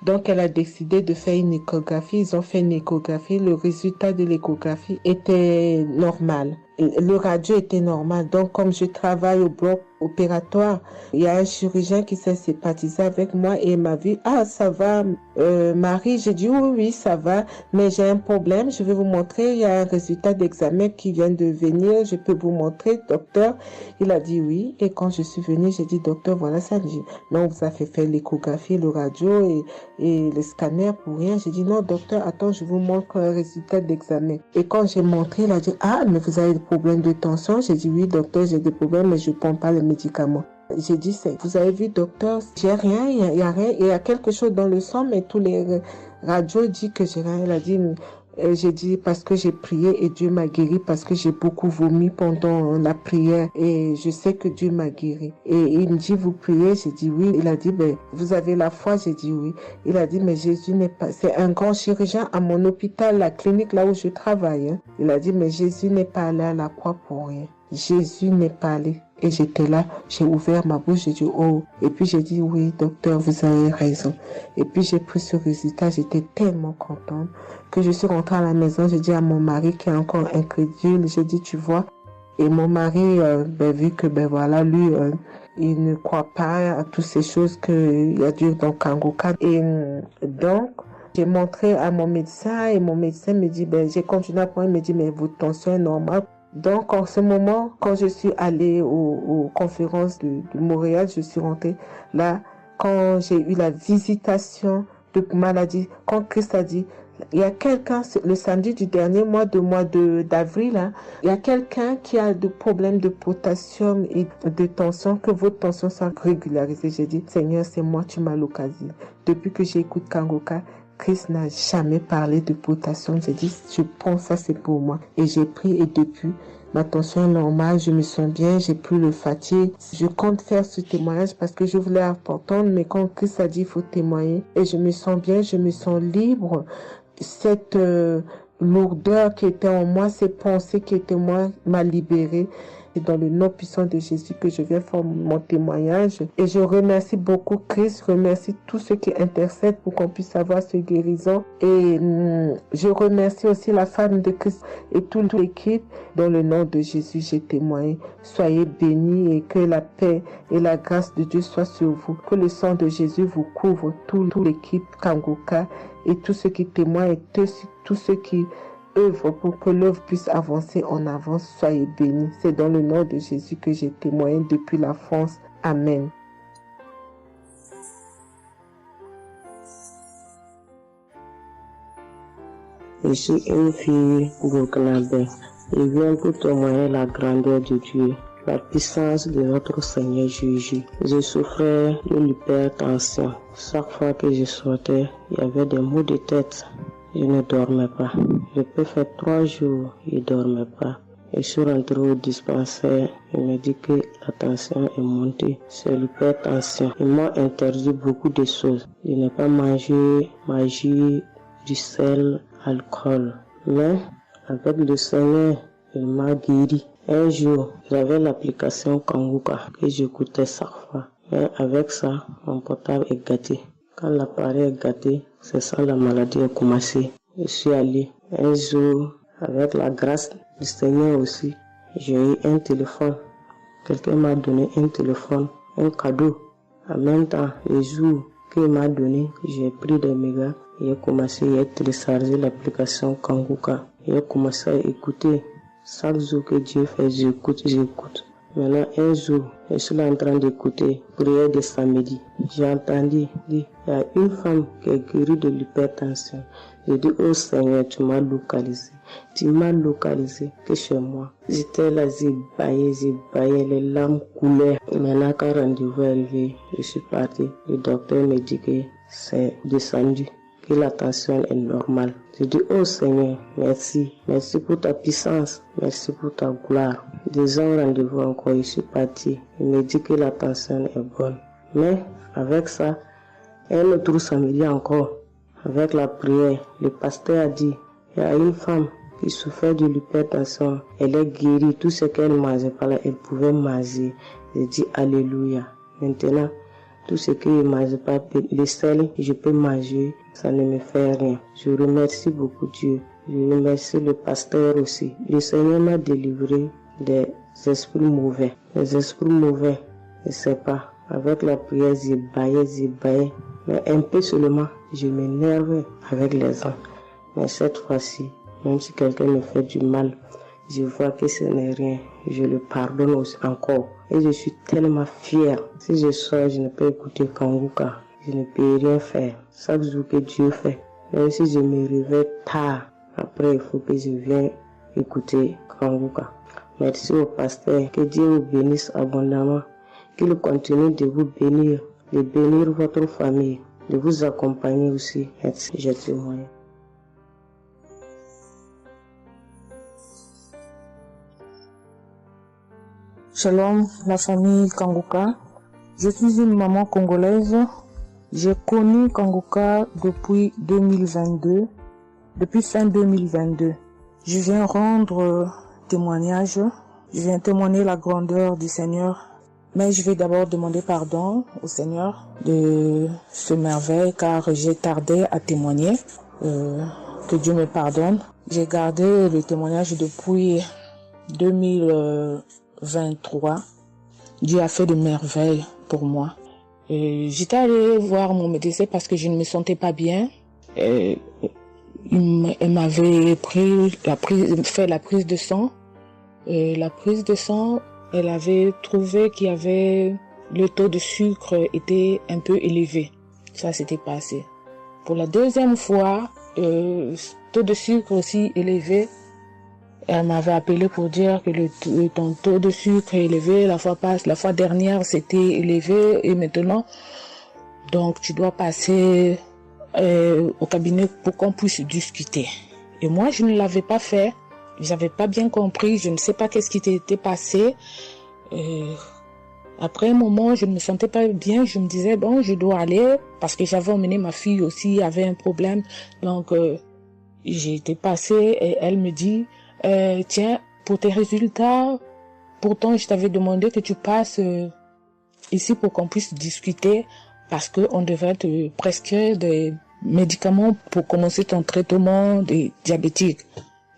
Donc, elle a décidé de faire une échographie. Ils ont fait une échographie. Le résultat de l'échographie était normal. le radio était normal. Donc, comme je travaille au bloc opératoire, il y a un chirurgien qui s'est sympathisé avec moi et il m'a vu. Ah, ça va, Marie? J'ai dit oui, ça va, mais j'ai un problème. Je vais vous montrer. Il y a un résultat d'examen qui vient de venir. Je peux vous montrer, docteur? Il a dit oui. Et quand je suis venue, j'ai dit, docteur, voilà ça. Dit, non, vous avez fait l'échographie, le radio et le scanner pour rien. J'ai dit, non, docteur, attends, je vous montre un résultat d'examen. Et quand j'ai montré, il a dit, ah, mais vous avez des problèmes de tension? J'ai dit, oui, docteur, j'ai des problèmes, mais je ne prends pas les médicaments. J'ai dit, vous avez vu, docteur, j'ai rien, il y a rien, il y a quelque chose dans le sang, mais tous les radios disent que j'ai rien. Il a dit, j'ai dit, parce que j'ai prié et Dieu m'a guéri, parce que j'ai beaucoup vomi pendant la prière et je sais que Dieu m'a guéri. Et il me dit, vous priez? J'ai dit oui. Il a dit, ben, vous avez la foi? J'ai dit oui. Il a dit, mais Jésus n'est pas, c'est un grand chirurgien à mon hôpital, la clinique là où je travaille. Hein. Il a dit, mais Jésus n'est pas allé à la croix pour rien. Jésus n'est pas allé. Et j'étais là, j'ai ouvert ma bouche, j'ai dit oh. Et puis j'ai dit oui, docteur, vous avez raison. Et puis j'ai pris ce résultat, j'étais tellement contente que je suis rentrée à la maison, j'ai dit à mon mari qui est encore incrédule, j'ai dit tu vois. Et mon mari, vu que voilà, lui, il ne croit pas à toutes ces choses qu'il y a Dieu dans Kangoka. Et donc, j'ai montré à mon médecin et mon médecin me dit, j'ai continué à prendre, il me dit, mais votre tension est normale. Donc, en ce moment, quand je suis allée aux conférences de Montréal, je suis rentrée là, quand j'ai eu la visitation de maladie, quand Christ a dit, il y a quelqu'un, le samedi du dernier mois d'avril, hein, il y a quelqu'un qui a des problèmes de potassium et de tension, que votre tension soit régularisée. J'ai dit, Seigneur, c'est moi, tu m'as l'occasion. Depuis que j'écoute Kangoka, Christ n'a jamais parlé de potassium. J'ai dit, je prends ça, c'est pour moi. Et j'ai pris et depuis, ma tension est normale, je me sens bien, j'ai plus le fatigue. Je compte faire ce témoignage parce que je voulais entendre, mais quand Christ a dit, il faut témoigner. Et je me sens bien, je me sens libre. Cette lourdeur qui était en moi, ces pensées qui étaient en moi, m'a libérée. C'est dans le nom puissant de Jésus que je viens faire mon témoignage. Et je remercie beaucoup Christ, je remercie tous ceux qui intercèdent pour qu'on puisse avoir ce guérison. Et je remercie aussi la femme de Christ et toute l'équipe. Dans le nom de Jésus, j'ai témoigné. Soyez bénis et que la paix et la grâce de Dieu soient sur vous. Que le sang de Jésus vous couvre, toute l'équipe Kangoka et tous ceux qui témoignent et tous ceux qui œuvre pour que l'œuvre puisse avancer en avant. Soyez bénis. C'est dans le nom de Jésus que j'ai témoigné depuis la France. Amen. Je suis une fille burkinabé. Je viens pour témoigner la grandeur de Dieu, la puissance de notre Seigneur Jésus. Je souffrais de l'hypertension. Chaque fois que je sortais, il y avait des maux de tête. Je ne dormais pas. Je peux faire 3 jours, je ne dormais pas. Je suis rentré au dispensaire. Il m'a dit que la tension est montée. C'est l'hypertension. Ils m'ont interdit beaucoup de choses. Je n'ai pas mangé, du sel, alcool. Mais avec le Seigneur, il m'a guéri. Un jour, j'avais l'application Kangoka que j'écoutais chaque fois. Mais avec ça, mon portable est gâté. Quand l'appareil est gâté, c'est ça la maladie a commencé. Je suis allé un jour, avec la grâce du Seigneur aussi, j'ai eu un téléphone. Quelqu'un m'a donné un téléphone, un cadeau. En même temps, le jour qu'il m'a donné, j'ai pris des mégas et j'ai commencé à télécharger l'application Kangoka. J'ai commencé à écouter. Chaque jour que Dieu fait, j'écoute. Maintenant, un jour, je suis là en train d'écouter prière de samedi. J'ai entendu dire, il y a une femme qui est guérie de l'hypertension. J'ai dit, oh Seigneur, tu m'as localisé. Tu m'as localisé que chez moi. J'étais là, j'ai baillé, les larmes coulaient. Maintenant, quand le rendez-vous est arrivé, je suis parti. Le docteur me dit que c'est descendu, que la tension est normale. Je dis, oh Seigneur, merci. Merci pour ta puissance. Merci pour ta gloire. Déjà au rendez-vous encore, je suis parti. Il me dit que la tension est bonne. Mais avec ça, un autre samedi encore, avec la prière, le pasteur a dit, il y a une femme qui souffrait de l'hypertension. Elle est guérie. Tout ce qu'elle mangeait pas là, elle pouvait manger. Je dis, alléluia. Maintenant, tout ce que je ne mange pas, le sel, je peux manger, ça ne me fait rien. Je remercie beaucoup Dieu. Je remercie le pasteur aussi. Le Seigneur m'a délivré des esprits mauvais. Les esprits mauvais, je ne sais pas. Avec la prière, j'ébaillais. Mais un peu seulement, je m'énervais avec les gens. Mais cette fois-ci, même si quelqu'un me fait du mal, je vois que ce n'est rien. Je le pardonne aussi encore. Et je suis tellement fière. Si je sors, je ne peux écouter Kanguka. Je ne peux rien faire. Chaque jour que Dieu fait. Même si je me réveille tard, après il faut que je vienne écouter Kanguka. Merci au pasteur. Que Dieu vous bénisse abondamment. Qu'il continue de vous bénir, de bénir votre famille, de vous accompagner aussi. Merci, je témoigne. Shalom, la famille Kanguka. Je suis une maman congolaise. J'ai connu Kanguka depuis 2022, depuis fin 2022. Je viens rendre témoignage, je viens témoigner la grandeur du Seigneur. Mais je vais d'abord demander pardon au Seigneur de ce merveille car j'ai tardé à témoigner. Que Dieu me pardonne. J'ai gardé le témoignage depuis 2023. Dieu a fait de merveilles pour moi. J'étais allée voir mon médecin parce que je ne me sentais pas bien. Elle m'avait fait la prise de sang. La prise de sang, elle avait trouvé qu'il y avait le taux de sucre était un peu élevé. Ça s'était passé. Pour la deuxième fois, taux de sucre aussi élevé. Elle m'avait appelé pour dire que ton taux de sucre est élevé. La fois dernière, c'était élevé et maintenant, donc tu dois passer au cabinet pour qu'on puisse discuter. Et moi, je ne l'avais pas fait. J'avais pas bien compris. Je ne sais pas qu'est-ce qui était passé. Après un moment, je ne me sentais pas bien. Je me disais, bon, je dois aller parce que j'avais emmené ma fille aussi, avait un problème. Donc, j'ai été passée et elle me dit, tiens, pour tes résultats, pourtant je t'avais demandé que tu passes ici pour qu'on puisse discuter parce qu'on devrait te prescrire des médicaments pour commencer ton traitement des diabétiques.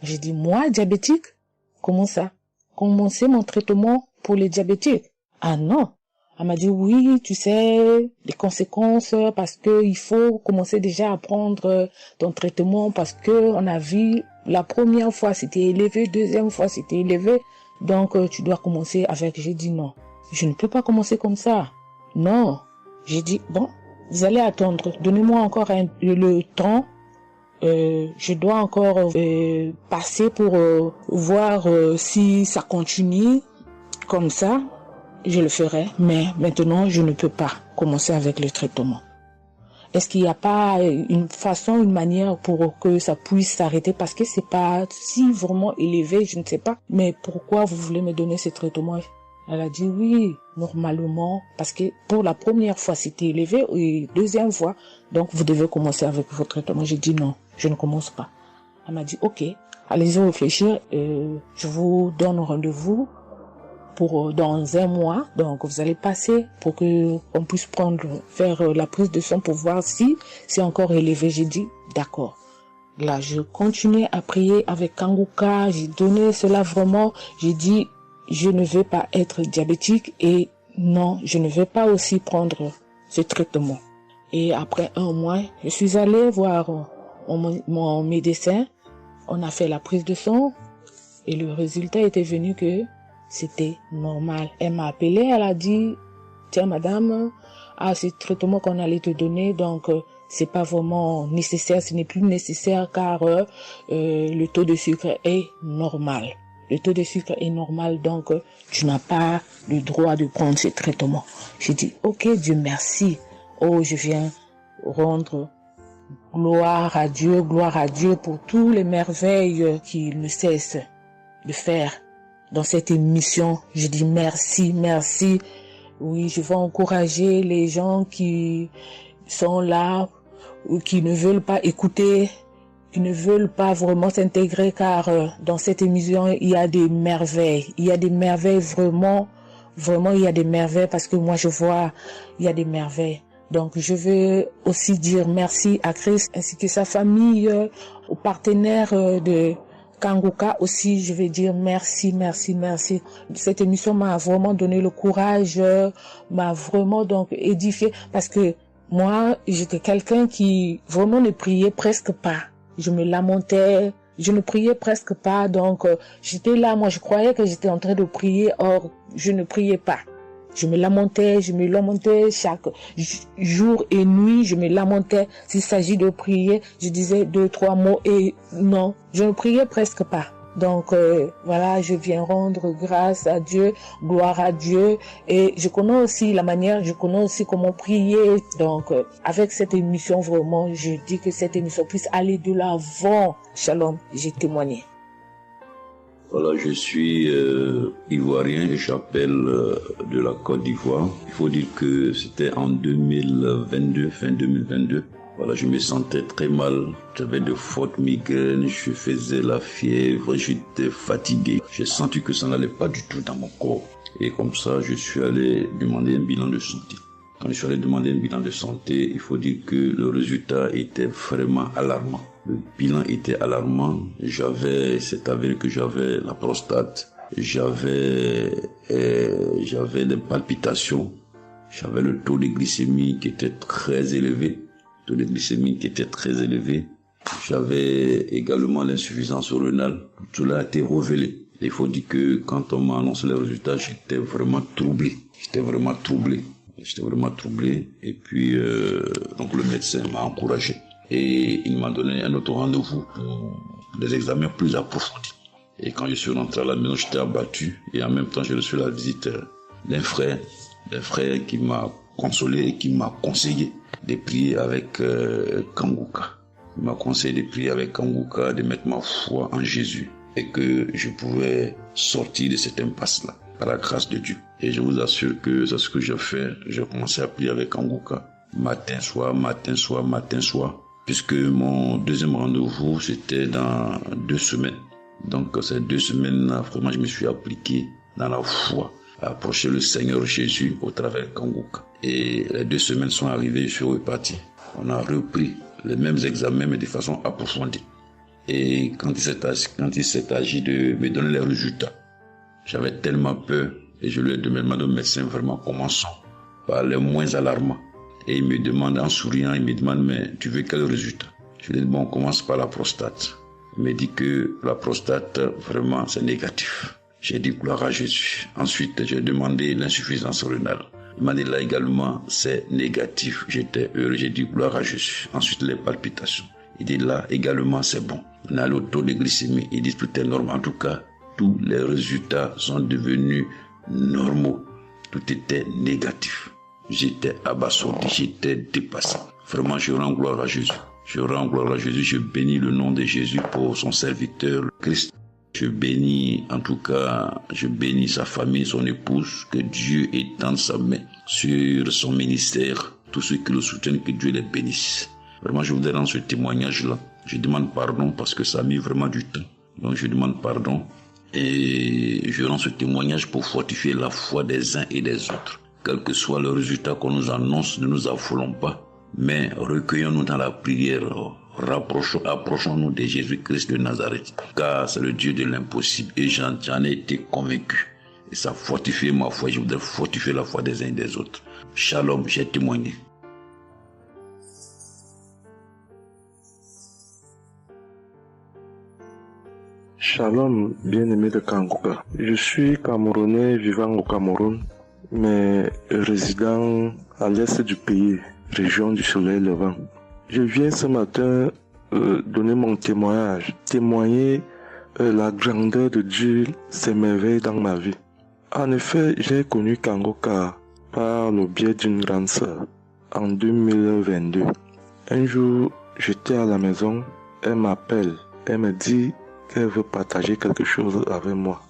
J'ai dit, moi, diabétique? Comment ça? Commencer mon traitement pour les diabétiques? Ah non. Elle m'a dit, oui, tu sais, les conséquences, parce que il faut commencer déjà à prendre ton traitement parce que on a vu la première fois c'était élevé, deuxième fois c'était élevé, donc tu dois commencer avec. J'ai dit non, je ne peux pas commencer comme ça. Non. J'ai dit, bon, vous allez attendre, donnez-moi encore le temps. Je dois encore passer pour voir si ça continue comme ça. Je le ferai, mais maintenant je ne peux pas commencer avec le traitement. Est-ce qu'il n'y a pas une façon, une manière pour que ça puisse s'arrêter parce que c'est pas si vraiment élevé, je ne sais pas. Mais pourquoi vous voulez me donner ce traitement? Elle a dit oui, normalement, parce que pour la première fois c'était élevé et deuxième fois, donc vous devez commencer avec votre traitement. J'ai dit non, je ne commence pas. Elle m'a dit ok, allez-y réfléchir, je vous donne rendez-vous pour dans un mois, donc vous allez passer pour que on puisse faire la prise de sang pour voir si c'est encore élevé. J'ai dit d'accord. Là, je continuais à prier avec Kanguka, j'ai donné cela vraiment, j'ai dit je ne veux pas être diabétique et non, je ne veux pas aussi prendre ce traitement. Et après un mois, je suis allée voir mon médecin, on a fait la prise de sang et le résultat était venu que c'était normal. Elle m'a appelé, elle a dit, tiens madame, ce traitement qu'on allait te donner, donc c'est pas vraiment nécessaire, ce n'est plus nécessaire car le taux de sucre est normal. Le taux de sucre est normal, donc tu n'as pas le droit de prendre ce traitement. J'ai dit, ok, Dieu merci. Oh, je viens rendre gloire à Dieu pour tous les merveilles qu'il ne cesse de faire. Dans cette émission, je dis merci, merci. Oui, je vais encourager les gens qui sont là ou qui ne veulent pas écouter, qui ne veulent pas vraiment s'intégrer car dans cette émission, il y a des merveilles. Il y a des merveilles vraiment, il y a des merveilles parce que moi je vois, il y a des merveilles. Donc, je veux aussi dire merci à Christ ainsi que sa famille, aux partenaires de Kanguka aussi. Je vais dire merci. Cette émission m'a vraiment donné le courage, m'a vraiment donc édifié parce que moi, j'étais quelqu'un qui vraiment ne priait presque pas. Je me lamentais, je ne priais presque pas. Donc, j'étais là, moi, je croyais que j'étais en train de prier, or, je ne priais pas. Je me lamentais chaque jour et nuit, je me lamentais. S'il s'agit de prier, je disais 2-3 mots et non, je ne priais presque pas. Donc voilà, je viens rendre grâce à Dieu, gloire à Dieu. Et je connais aussi comment prier. Donc avec cette émission, vraiment, je dis que cette émission puisse aller de l'avant. Shalom, j'ai témoigné. Voilà, je suis ivoirien et j'appelle de la Côte d'Ivoire. Il faut dire que c'était en 2022, fin 2022. Voilà, je me sentais très mal. J'avais de fortes migraines, je faisais la fièvre, j'étais fatigué. J'ai senti que ça n'allait pas du tout dans mon corps. Et comme ça, je suis allé demander un bilan de santé. Quand je suis allé demander un bilan de santé, il faut dire que le résultat était vraiment alarmant. Le bilan était alarmant. C'est avéré que j'avais la prostate. J'avais des palpitations. J'avais le taux de glycémie qui était très élevé. J'avais également l'insuffisance rénale. Tout cela a été révélé. Il faut dire que quand on m'a annoncé les résultats, j'étais vraiment troublé. Et puis, donc le médecin m'a encouragé. Et il m'a donné un autre rendez-vous pour des examens plus approfondis. Et quand je suis rentré à la maison, j'étais abattu. Et en même temps, j'ai reçu la visite d'un frère qui m'a consolé et qui m'a conseillé de prier avec Kanguka. Il m'a conseillé de prier avec Kanguka, de mettre ma foi en Jésus et que je pouvais sortir de cette impasse-là par la grâce de Dieu. Et je vous assure que c'est ce que j'ai fait. J'ai commencé à prier avec Kanguka matin, soir. Puisque mon deuxième rendez-vous, c'était dans 2 semaines. Donc, ces 2 semaines-là, vraiment, je me suis appliqué dans la foi à approcher le Seigneur Jésus au travers de Kanguka. Et les 2 semaines sont arrivées, je suis reparti. On a repris les mêmes examens, mais de façon approfondie. Et quand il s'est agi de me donner les résultats, j'avais tellement peur. Et je lui ai demandé au médecin, vraiment, commençons par les moins alarmants. Et il me demande en souriant, mais tu veux quel résultat? Je lui ai dit, bon, on commence par la prostate. Il me dit que la prostate, vraiment, c'est négatif. J'ai dit gloire à Jésus. Ensuite, j'ai demandé l'insuffisance rénale. Il m'a dit là également, c'est négatif. J'étais heureux, j'ai dit gloire à Jésus. Ensuite, les palpitations. Il dit là également, c'est bon. On a le taux de glycémie. Il dit tout est normal. En tout cas, tous les résultats sont devenus normaux. Tout était négatif. J'étais abasourdi, j'étais dépassé. Vraiment, je rends gloire à Jésus. Je bénis le nom de Jésus pour son serviteur, le Christ. Je bénis sa famille, son épouse, que Dieu étende sa main sur son ministère. Tous ceux qui le soutiennent, que Dieu les bénisse. Vraiment, je voudrais rendre ce témoignage-là. Je demande pardon parce que ça a mis vraiment du temps. Donc, je demande pardon et je rends ce témoignage pour fortifier la foi des uns et des autres. Quel que soit le résultat qu'on nous annonce, ne nous affolons pas, mais recueillons-nous dans la prière, approchons-nous de Jésus-Christ de Nazareth, car c'est le Dieu de l'impossible et j'en ai été convaincu. Et ça fortifie ma foi, je voudrais fortifier la foi des uns et des autres. Shalom, j'ai témoigné. Shalom, bien-aimé de Kanguka. Je suis Camerounais vivant au Cameroun, mais résident à l'est du pays, région du soleil levant. Je viens ce matin donner mon témoigner la grandeur de Dieu, ses merveilles dans ma vie. En effet, j'ai connu Kanguka par le biais d'une grande sœur en 2022. Un jour, j'étais à la maison, elle m'appelle, elle me dit qu'elle veut partager quelque chose avec moi,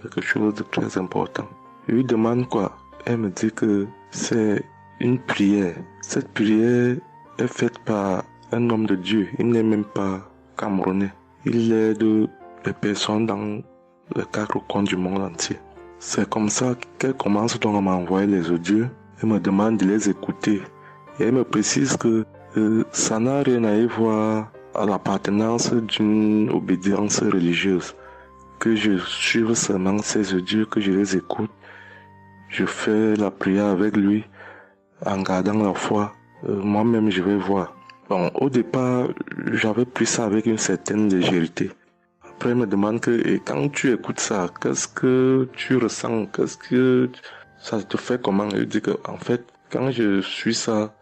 quelque chose de très important. Je lui demande quoi? Elle me dit que c'est une prière. Cette prière est faite par un homme de Dieu. Il n'est même pas camerounais. Il aide les personnes dans les 4 coins du monde entier. C'est comme ça qu'elle commence donc à m'envoyer les audios. Elle me demande de les écouter Et elle me précise que ça n'a rien à y voir à l'appartenance d'une obédience religieuse. Que je suive seulement ses dieux, que je les écoute. Je fais la prière avec lui en gardant la foi. Moi-même, je vais voir. Bon, au départ, j'avais pris ça avec une certaine légèreté. Après, elle me demande que, et quand tu écoutes ça, qu'est-ce que tu ressens? Qu'est-ce que ça te fait comment? Je dis que, en fait, quand je suis ça,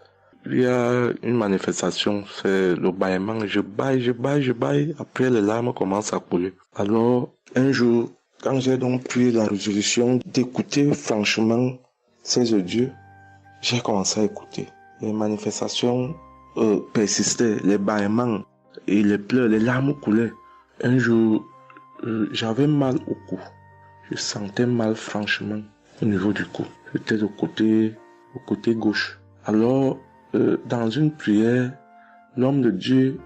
il y a une manifestation, c'est le bâillement. Je baille. Après, les larmes commencent à couler. Alors, un jour, quand j'ai donc pris la résolution d'écouter franchement ces dieux, j'ai commencé à écouter. Les manifestations persistaient, les bâillements et les pleurs, les larmes coulaient. Un jour, j'avais mal au cou. Je sentais mal franchement au niveau du cou. J'étais au côté gauche. Alors, dans une prière, l'homme de Dieu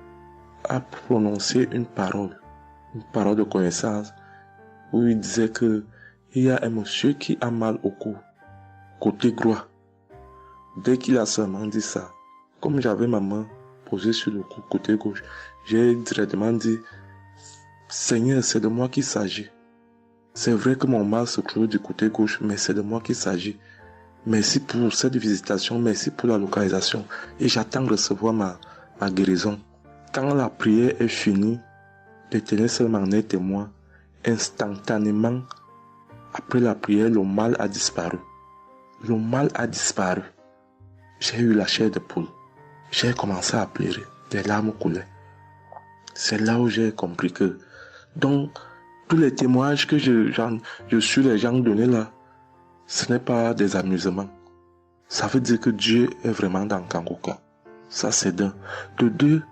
a prononcé une parole de connaissance, où il disait que il y a un monsieur qui a mal au cou, côté droit. Dès qu'il a seulement dit ça, comme j'avais ma main posée sur le cou, côté gauche, j'ai directement dit, Seigneur, c'est de moi qu'il s'agit. C'est vrai que mon mal se trouve du côté gauche, mais c'est de moi qu'il s'agit. Merci pour cette visitation, merci pour la localisation. Et j'attends de recevoir ma guérison. Quand la prière est finie, l'Éternel seul m'en est témoin. Instantanément, après la prière, le mal a disparu. Le mal a disparu. J'ai eu la chair de poule. J'ai commencé à pleurer. Des larmes coulaient. C'est là où j'ai compris que, donc, tous les témoignages que je suis les gens donnés là, ce n'est pas des amusements. Ça veut dire que Dieu est vraiment dans Kangoka. Ça, c'est d'un. De deux,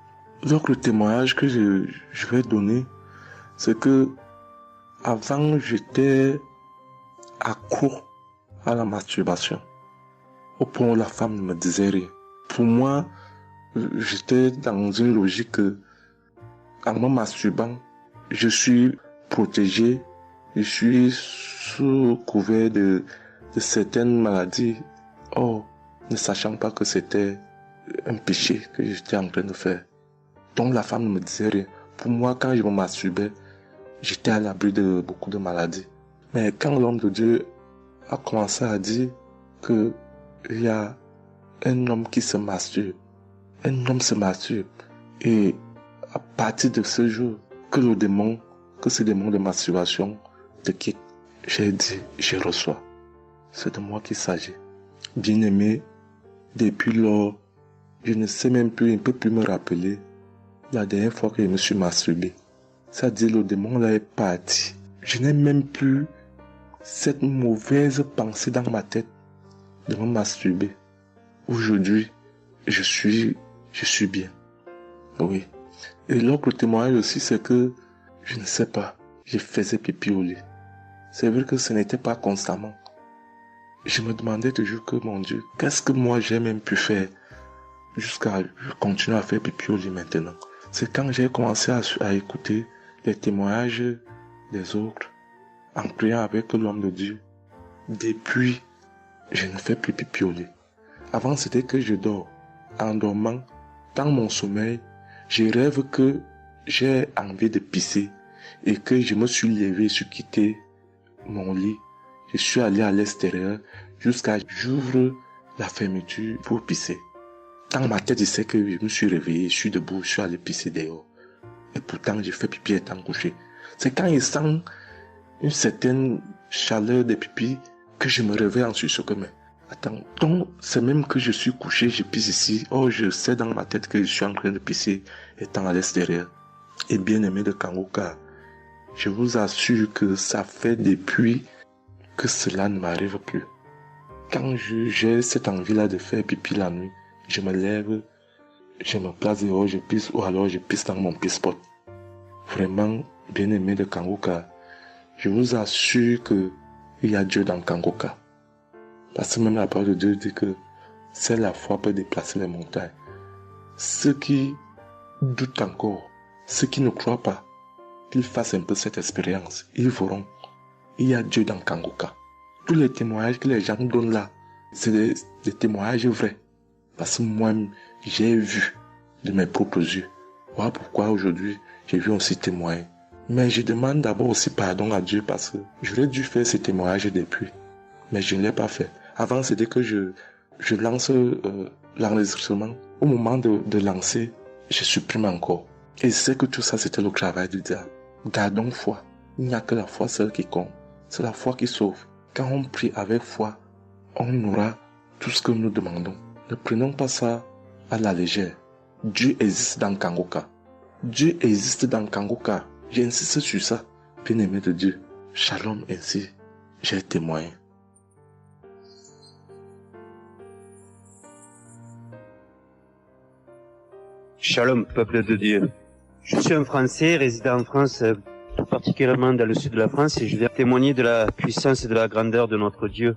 l'autre témoignage que je vais donner, c'est que avant, j'étais accro à la masturbation. Au point où la femme ne me disait rien. Pour moi, j'étais dans une logique que, en me masturbant, je suis protégé, je suis sous couvert de certaines maladies. Oh, ne sachant pas que c'était un péché que j'étais en train de faire. Donc la femme ne me disait rien. Pour moi, quand je me masturbais, j'étais à l'abri de beaucoup de maladies. Mais quand l'homme de Dieu a commencé à dire que il y a un homme qui se masturbe, un homme se masturbe, et à partir de ce jour, que ce démon de masturbation te quitte, j'ai dit, je reçois. C'est de moi qu'il s'agit. Bien-aimé, depuis lors, je ne sais même plus, je ne peux plus me rappeler la dernière fois que je me suis masturbé. C'est-à-dire, le démon là est parti. Je n'ai même plus cette mauvaise pensée dans ma tête de me masturber. Aujourd'hui, je suis bien. Oui. Et l'autre témoignage aussi, c'est que, je ne sais pas, je faisais pipi au lit. C'est vrai que ce n'était pas constamment. Je me demandais toujours que, mon Dieu, qu'est-ce que moi j'ai même pu faire jusqu'à continuer à faire pipi au lit maintenant. C'est quand j'ai commencé à écouter les témoignages des autres, en priant avec l'homme de Dieu. Depuis, je ne fais plus pipi au lit. Avant, c'était que je dors. En dormant, dans mon sommeil, je rêve que j'ai envie de pisser et que je me suis levé, je suis quitté mon lit. Je suis allé à l'extérieur jusqu'à j'ouvre la fermeture pour pisser. Dans ma tête, je sais que je me suis réveillé, je suis debout, je suis allé pisser dehors. Et pourtant, j'ai fait pipi étant couché. C'est quand je sens une certaine chaleur de pipi que je me réveille ensuite sur que mais attends, donc c'est même que je suis couché, je pisse ici. Oh, je sais dans ma tête que je suis en train de pisser étant à l'extérieur. Et bien aimé de Kangoka, je vous assure que ça fait depuis que cela ne m'arrive plus. Quand j'ai cette envie-là de faire pipi la nuit, je me lève, je me place dehors, je pisse, ou alors je pisse dans mon pisse-pot. Vraiment, bien aimé de Kangoka, je vous assure que il y a Dieu dans Kangoka. Parce que même la parole de Dieu dit que c'est la foi peut déplacer les montagnes. Ceux qui doutent encore, ceux qui ne croient pas, qu'ils fassent un peu cette expérience, ils verront. Il y a Dieu dans Kangoka. Tous les témoignages que les gens donnent là, c'est des témoignages vrais. Parce que moi, j'ai vu de mes propres yeux. Voilà pourquoi aujourd'hui, j'ai vu aussi témoigner. Mais je demande d'abord aussi pardon à Dieu parce que j'aurais dû faire ce témoignage depuis. Mais je ne l'ai pas fait. Avant, c'était que je lance l'enregistrement. Au moment de lancer, je supprime encore. Et je sais que tout ça, c'était le travail du diable. Gardons foi. Il n'y a que la foi seule qui compte. C'est la foi qui sauve. Quand on prie avec foi, on aura tout ce que nous demandons. Ne prenons pas ça à la légère. Dieu existe dans Kangoka. Dieu existe dans Kangoka. J'insiste sur ça. Bien-aimé de Dieu. Shalom ainsi. J'ai témoigné. Shalom, peuple de Dieu. Je suis un Français résidant en France, tout particulièrement dans le sud de la France, et je viens témoigner de la puissance et de la grandeur de notre Dieu.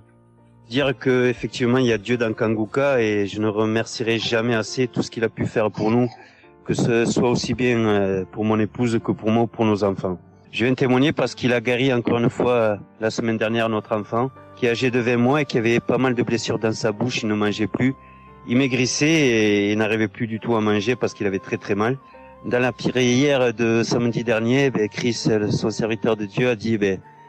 Dire que effectivement il y a Dieu dans Kangoka, et je ne remercierai jamais assez tout ce qu'il a pu faire pour nous, que ce soit aussi bien pour mon épouse que pour moi ou pour nos enfants. Je viens témoigner parce qu'il a guéri encore une fois la semaine dernière notre enfant, qui est âgé de 20 mois et qui avait pas mal de blessures dans sa bouche, il ne mangeait plus. Il maigrissait et il n'arrivait plus du tout à manger parce qu'il avait très très mal. Dans la prière de samedi dernier, Chris, son serviteur de Dieu, a dit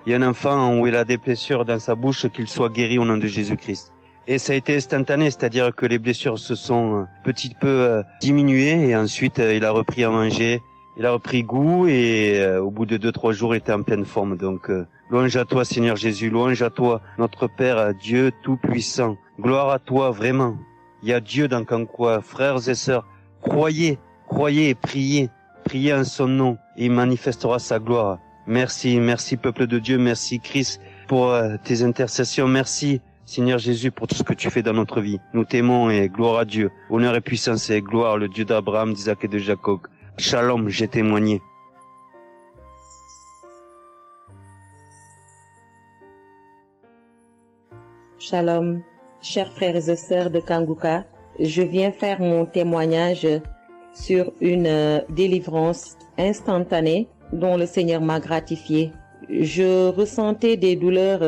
il y a un enfant où il a des blessures dans sa bouche, qu'il soit guéri au nom de Jésus-Christ. Et ça a été instantané, c'est-à-dire que les blessures se sont petit peu diminuées et ensuite il a repris à manger, il a repris goût et au bout de 2-3 jours il était en pleine forme. Donc louange à toi Seigneur Jésus, louange à toi notre Père, Dieu Tout-Puissant. Gloire à toi vraiment. Il y a Dieu dans Kangoka, frères et sœurs, croyez et priez en son nom et il manifestera sa gloire. Merci peuple de Dieu, merci Christ pour tes intercessions, merci Seigneur Jésus pour tout ce que tu fais dans notre vie. Nous t'aimons et gloire à Dieu, honneur et puissance et gloire, le Dieu d'Abraham, d'Isaac et de Jacob. Shalom, j'ai témoigné. Shalom, chers frères et sœurs de Kangoka, je viens faire mon témoignage sur une délivrance instantanée dont le Seigneur m'a gratifié. Je ressentais des douleurs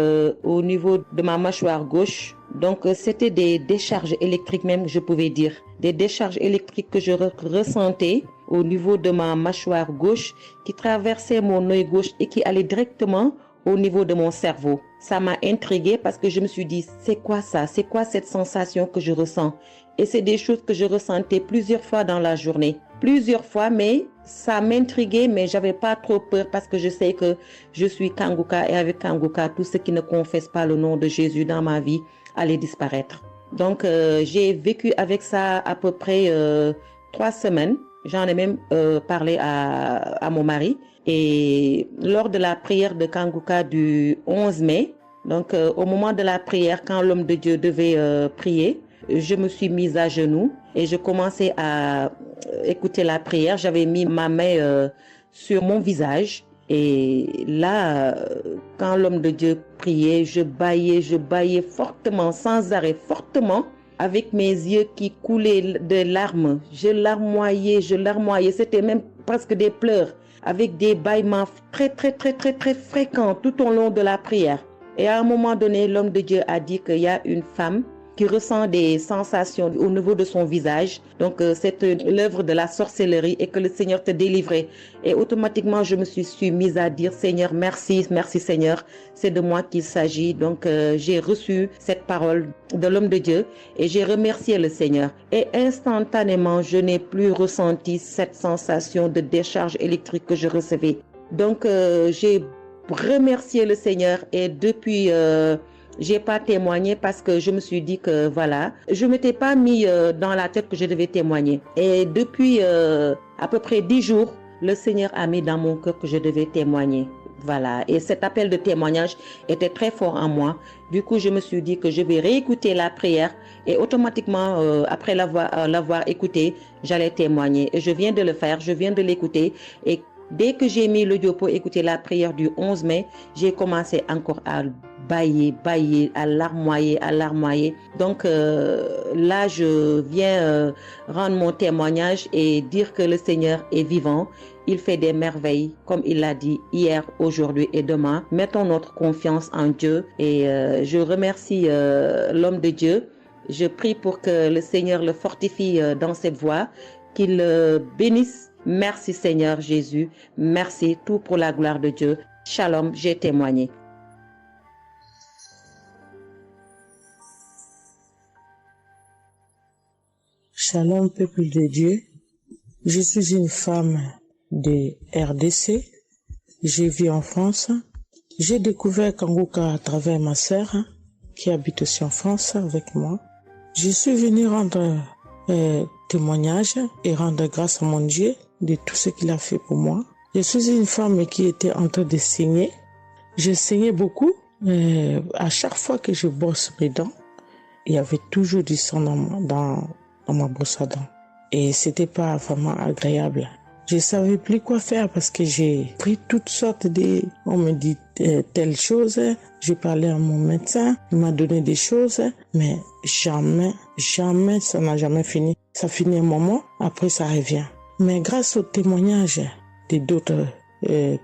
au niveau de ma mâchoire gauche, donc c'était des décharges électriques même, je pouvais dire. Des décharges électriques que je ressentais au niveau de ma mâchoire gauche qui traversaient mon œil gauche et qui allaient directement au niveau de mon cerveau. Ça m'a intriguée parce que je me suis dit, c'est quoi ça? C'est quoi cette sensation que je ressens? Et c'est des choses que je ressentais plusieurs fois dans la journée. Plusieurs fois, mais ça m'intriguait, mais j'avais pas trop peur parce que je sais que je suis Kangoka et avec Kangoka, tout ce qui ne confesse pas le nom de Jésus dans ma vie allait disparaître. Donc, j'ai vécu avec ça à peu près 3 semaines. J'en ai même parlé à mon mari. Et lors de la prière de Kangoka du 11 mai, donc au moment de la prière, quand l'homme de Dieu devait prier, je me suis mise à genoux et je commençais à écouter la prière. J'avais mis ma main sur mon visage et là, quand l'homme de Dieu priait, je bâillais fortement, sans arrêt, fortement, avec mes yeux qui coulaient de larmes. Je larmoyais. C'était même presque des pleurs, avec des bâillements très fréquents tout au long de la prière. Et à un moment donné, l'homme de Dieu a dit qu'il y a une femme qui ressent des sensations au niveau de son visage. Donc, c'est l'œuvre de la sorcellerie et que le Seigneur te délivrait. Et automatiquement, je me suis mise à dire, Seigneur, merci Seigneur, c'est de moi qu'il s'agit. Donc, j'ai reçu cette parole de l'homme de Dieu et j'ai remercié le Seigneur. Et instantanément, je n'ai plus ressenti cette sensation de décharge électrique que je recevais. Donc, j'ai remercié le Seigneur et depuis... j'ai pas témoigné parce que je me suis dit que voilà, je m'étais pas mis dans la tête que je devais témoigner. Et depuis à peu près 10 jours, le Seigneur a mis dans mon cœur que je devais témoigner. Voilà. Et cet appel de témoignage était très fort en moi. Du coup, je me suis dit que je vais réécouter la prière et automatiquement, après l'avoir écouté, j'allais témoigner. Et je viens de le faire, je viens de l'écouter et dès que j'ai mis l'audio pour écouter la prière du 11 mai, j'ai commencé encore à bâiller, à larmoyer. Donc là, je viens rendre mon témoignage et dire que le Seigneur est vivant. Il fait des merveilles, comme il l'a dit hier, aujourd'hui et demain. Mettons notre confiance en Dieu et je remercie l'homme de Dieu Je prie pour que le Seigneur le fortifie dans cette voie, qu'il le bénisse. Merci Seigneur Jésus. Merci, tout pour la gloire de Dieu. Shalom, j'ai témoigné. Shalom, peuple de Dieu. Je suis une femme de RDC. Je vis en France. J'ai découvert Kanguka à travers ma sœur qui habite aussi en France avec moi. Je suis venue rendre témoignage et rendre grâce à mon Dieu de tout ce qu'il a fait pour moi. Je suis une femme qui était en train de saigner. Je saignais beaucoup. À chaque fois que je brosse mes dents, il y avait toujours du sang dans ma brosse à dents. Et c'était pas vraiment agréable. Je savais plus quoi faire parce que j'ai pris toutes sortes de... On me dit telle chose. J'ai parlé à mon médecin. Il m'a donné des choses. Mais jamais, ça n'a jamais fini. Ça finit un moment, après ça revient. Mais grâce au témoignage de d'autres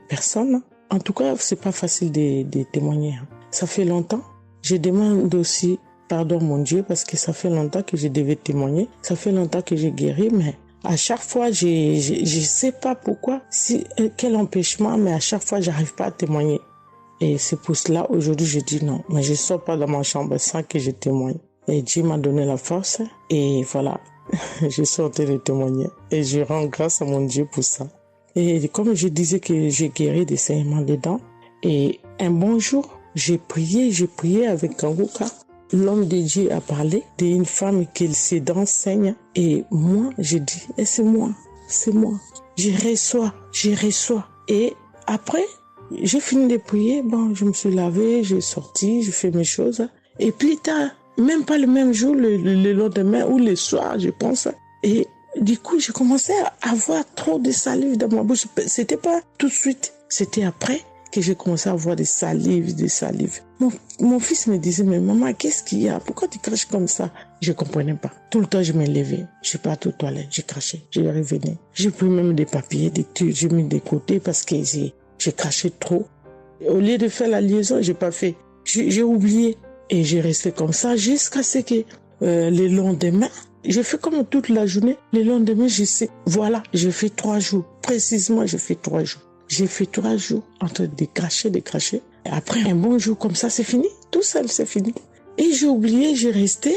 personnes, en tout cas, c'est pas facile de témoigner. Ça fait longtemps. Je demande aussi pardon, mon Dieu, parce que ça fait longtemps que je devais témoigner. Ça fait longtemps que j'ai guéri, mais à chaque fois, je sais pas pourquoi, quel empêchement, mais à chaque fois, j'arrive pas à témoigner. Et c'est pour cela, aujourd'hui, je dis non. Mais je sors pas dans ma chambre sans que je témoigne. Et Dieu m'a donné la force. Et voilà, je suis en train de témoigner. Et je rends grâce à mon Dieu pour ça. Et comme je disais que j'ai guéri des saignements des dents. Et un bon jour, j'ai prié avec Kanguka. L'homme de Dieu a parlé d'une femme qui ses dents saignent. Et moi, j'ai dit, c'est moi. Je reçois. Et après, j'ai fini de prier. Bon, je me suis lavé, j'ai sorti, j'ai fait mes choses. Et plus tard, même pas le même jour, le lendemain ou le soir, je pense. Et du coup, j'ai commencé à avoir trop de salive dans ma bouche. C'était pas tout de suite, c'était après que j'ai commencé à avoir des salives. Mon fils me disait, mais maman, qu'est-ce qu'il y a? Pourquoi tu craches comme ça? Je comprenais pas. Tout le temps, je me levais. Je suis parti aux toilettes, j'ai craché, je revenais. J'ai pris même des papiers, des trucs, j'ai mis de côté parce que j'ai craché trop. Au lieu de faire la liaison, j'ai pas fait. J'ai oublié. Et j'ai resté comme ça jusqu'à ce que le lendemain, j'ai fait comme toute la journée. Le lendemain, je sais, voilà, j'ai fait 3 jours. Précisément, j'ai fait 3 jours. J'ai fait 3 jours en train de cracher. Et après, un bon jour comme ça, c'est fini. Tout seul, c'est fini. Et j'ai oublié, j'ai resté.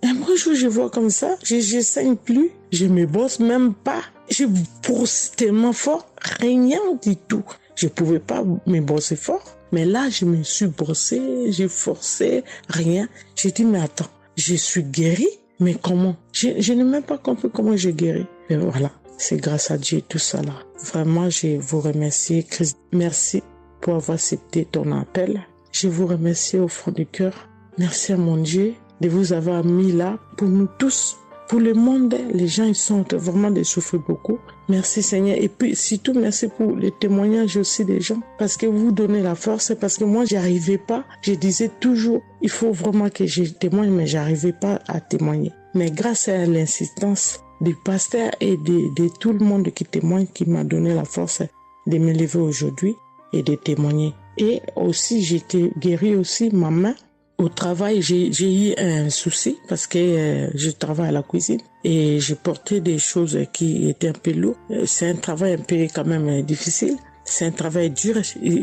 Un bon jour, je vois comme ça, je saigne plus. Je me brosse même pas. Je brosse tellement fort, rien du tout. Je pouvais pas me brosser fort. Mais là, je me suis brossé, j'ai forcé, rien. J'ai dit, mais attends, je suis guérie, mais comment? Je n'ai même pas compris comment j'ai guéri. Et voilà, c'est grâce à Dieu tout ça là. Vraiment, je vous remercie, Christ. Merci pour avoir accepté ton appel. Je vous remercie au fond du cœur. Merci à mon Dieu de vous avoir mis là pour nous tous. Pour le monde, les gens, ils sont vraiment de souffrir beaucoup. Merci Seigneur. Et puis, surtout, merci pour les témoignages aussi des gens. Parce que vous donnez la force. Parce que moi, j'arrivais pas. Je disais toujours, il faut vraiment que je témoigne, mais j'arrivais pas à témoigner. Mais grâce à l'insistance du pasteur et de tout le monde qui témoigne, qui m'a donné la force de me lever aujourd'hui et de témoigner. Et aussi, j'étais guérie aussi, ma main. Au travail, j'ai eu un souci parce que je travaille à la cuisine et j'ai porté des choses qui étaient un peu lourdes. C'est un travail un peu quand même difficile. C'est un travail dur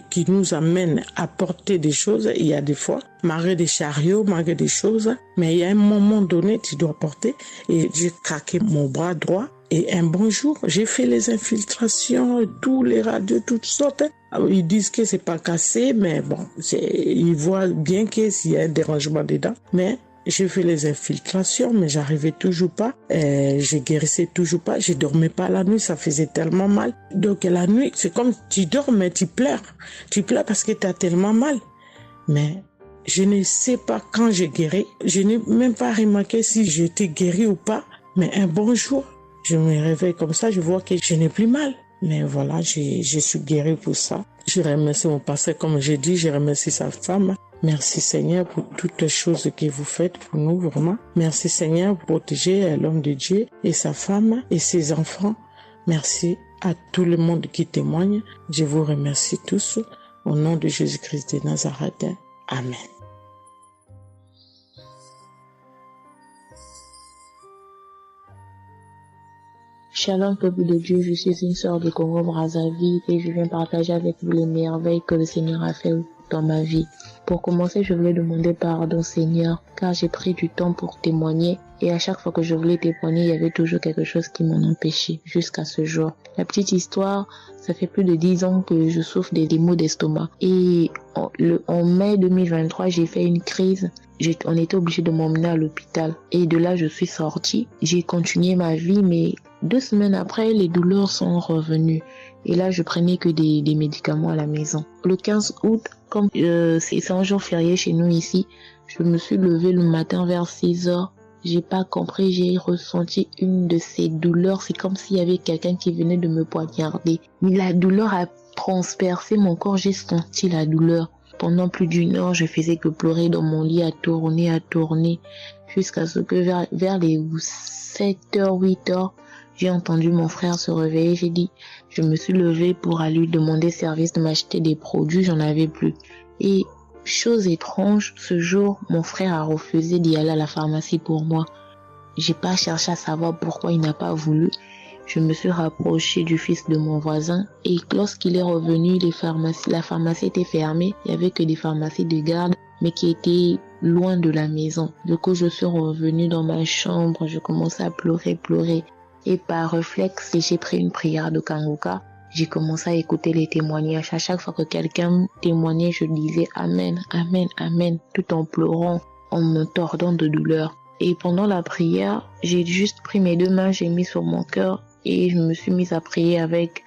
qui nous amène à porter des choses. Il y a des fois, malgré des chariots, malgré des choses, mais il y a un moment donné, tu dois porter. Et j'ai craqué mon bras droit. Et un bon jour, j'ai fait les infiltrations, tous les radios, toutes sortes. Ils disent que c'est pas cassé, mais bon, ils voient bien qu'il y a un dérangement dedans. Mais j'ai fait les infiltrations, mais j'arrivais toujours pas. Je guérissais toujours pas. Je dormais pas la nuit, ça faisait tellement mal. Donc la nuit, c'est comme tu dors, mais tu pleures. Tu pleures parce que tu as tellement mal. Mais je ne sais pas quand j'ai guéri. Je n'ai même pas remarqué si j'étais guéri ou pas. Mais un bon jour, je me réveille comme ça, je vois que je n'ai plus mal. Mais voilà, je suis guérie pour ça. Je remercie mon pasteur, comme j'ai dit, je remercie sa femme. Merci Seigneur pour toutes les choses que vous faites pour nous, vraiment. Merci Seigneur pour protéger l'homme de Dieu et sa femme et ses enfants. Merci à tout le monde qui témoigne. Je vous remercie tous. Au nom de Jésus-Christ de Nazareth. Amen. Shalom peuple de Dieu, je suis une sœur de Congo-Brazzaville et je viens partager avec vous les merveilles que le Seigneur a fait dans ma vie. Pour commencer, je voulais demander pardon Seigneur, car j'ai pris du temps pour témoigner et à chaque fois que je voulais témoigner, il y avait toujours quelque chose qui m'en empêchait jusqu'à ce jour. La petite histoire, ça fait plus de 10 ans que je souffre des maux d'estomac et en mai 2023, j'ai fait une crise. On était obligé de m'emmener à l'hôpital et de là, je suis sortie. J'ai continué ma vie, mais 2 semaines après, les douleurs sont revenues. Et là, je prenais que des médicaments à la maison. Le 15 août, comme c'est un jour férié chez nous ici, je me suis levée le matin vers 6 heures. J'ai pas compris, j'ai ressenti une de ces douleurs. C'est comme s'il y avait quelqu'un qui venait de me poignarder. Mais la douleur a transpercé mon corps, j'ai senti la douleur. Pendant plus d'1 heure, je faisais que pleurer dans mon lit, à tourner, jusqu'à ce que vers les 7h, 8h, j'ai entendu mon frère se réveiller. Je me suis levée pour aller lui demander service de m'acheter des produits, j'en avais plus. Et chose étrange, ce jour, mon frère a refusé d'y aller à la pharmacie pour moi. J'ai pas cherché à savoir pourquoi il n'a pas voulu. Je me suis rapprochée du fils de mon voisin et lorsqu'il est revenu, la pharmacie était fermée. Il y avait que des pharmacies de garde, mais qui étaient loin de la maison. Du coup, je suis revenue dans ma chambre, je commençais à pleurer. Et par réflexe, j'ai pris une prière de Kanguka. J'ai commencé à écouter les témoignages. À chaque fois que quelqu'un témoignait, je disais Amen, Amen, Amen, tout en pleurant, en me tordant de douleur. Et pendant la prière, j'ai juste pris mes 2 mains, j'ai mis sur mon cœur et je me suis mise à prier avec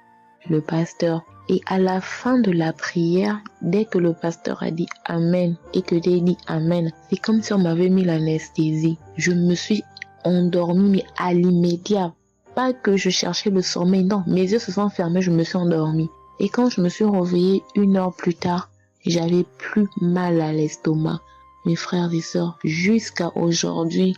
le pasteur. Et à la fin de la prière, dès que le pasteur a dit Amen et que j'ai dit Amen, c'est comme si on m'avait mis l'anesthésie. Je me suis endormie, mais à l'immédiat. Pas que je cherchais le sommeil, non, mes yeux se sont fermés, je me suis endormie. Et quand je me suis réveillée 1 heure plus tard, j'avais plus mal à l'estomac. Mes frères et sœurs, jusqu'à aujourd'hui,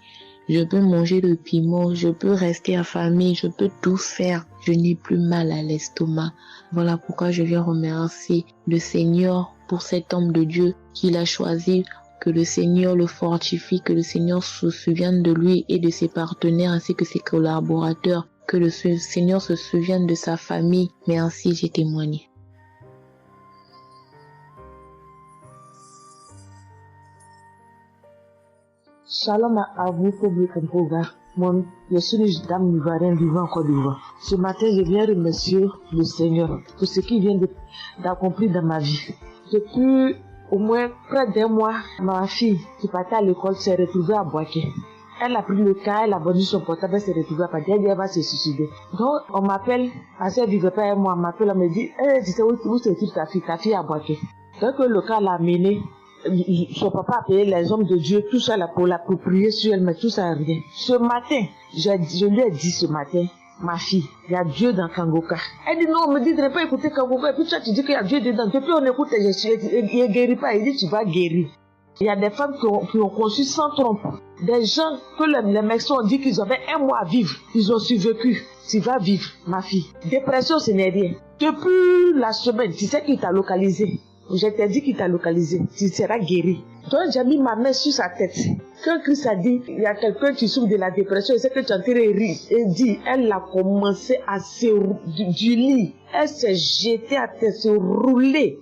je peux manger le piment, je peux rester affamée, je peux tout faire. Je n'ai plus mal à l'estomac. Voilà pourquoi je viens remercier le Seigneur pour cet homme de Dieu qu'il a choisi. Que le Seigneur le fortifie, que le Seigneur se souvienne de lui et de ses partenaires ainsi que ses collaborateurs. Que le Seigneur se souvienne de sa famille. Merci, j'ai témoigné. Shalom à vous, public en programme. Moi, je suis une dame ivoirienne vivant en Côte d'Ivoire. Ce matin, je viens remercier le Seigneur pour ce qu'il vient d'accomplir dans ma vie. Depuis au moins près d'1 mois, ma fille qui partait à l'école s'est retrouvée à Boaké. Elle a pris le cas, elle a vendu son portable, elle s'est retrouvée à Paris, elle va se suicider. Donc, on m'appelle, parce qu'elle vivait pas avec moi, on m'appelle, on me dit, tu sais où se trouve ta fille à Boaké. Donc, le cas l'a amené, son papa a payé les hommes de Dieu, tout ça là pour prier sur elle, mais tout ça rien. Ce matin, je lui ai dit ce matin, ma fille, il y a Dieu dans Kanguka. Elle dit non, on me dit de ne pas écouter Kanguka, et puis toi tu dis qu'il y a Dieu dedans. Depuis on écoute, il ne guérit pas, il dit tu vas guérir. Il y a des femmes qui ont conçu sans trompe. Des gens que les médecins ont dit qu'ils avaient 1 mois à vivre. Ils ont survécu. Tu vas vivre, ma fille. Dépression, ce n'est rien. Depuis la semaine, tu sais qui t'a localisé. Je t'ai dit qu'il t'a localisé. Tu seras guéri. Donc j'ai mis ma main sur sa tête. Quand Christ a dit, il y a quelqu'un qui souffre de la dépression, et c'est que tu es en train de rire. Et dit, elle a commencé à se du lit. Elle s'est jetée à terre, se rouler.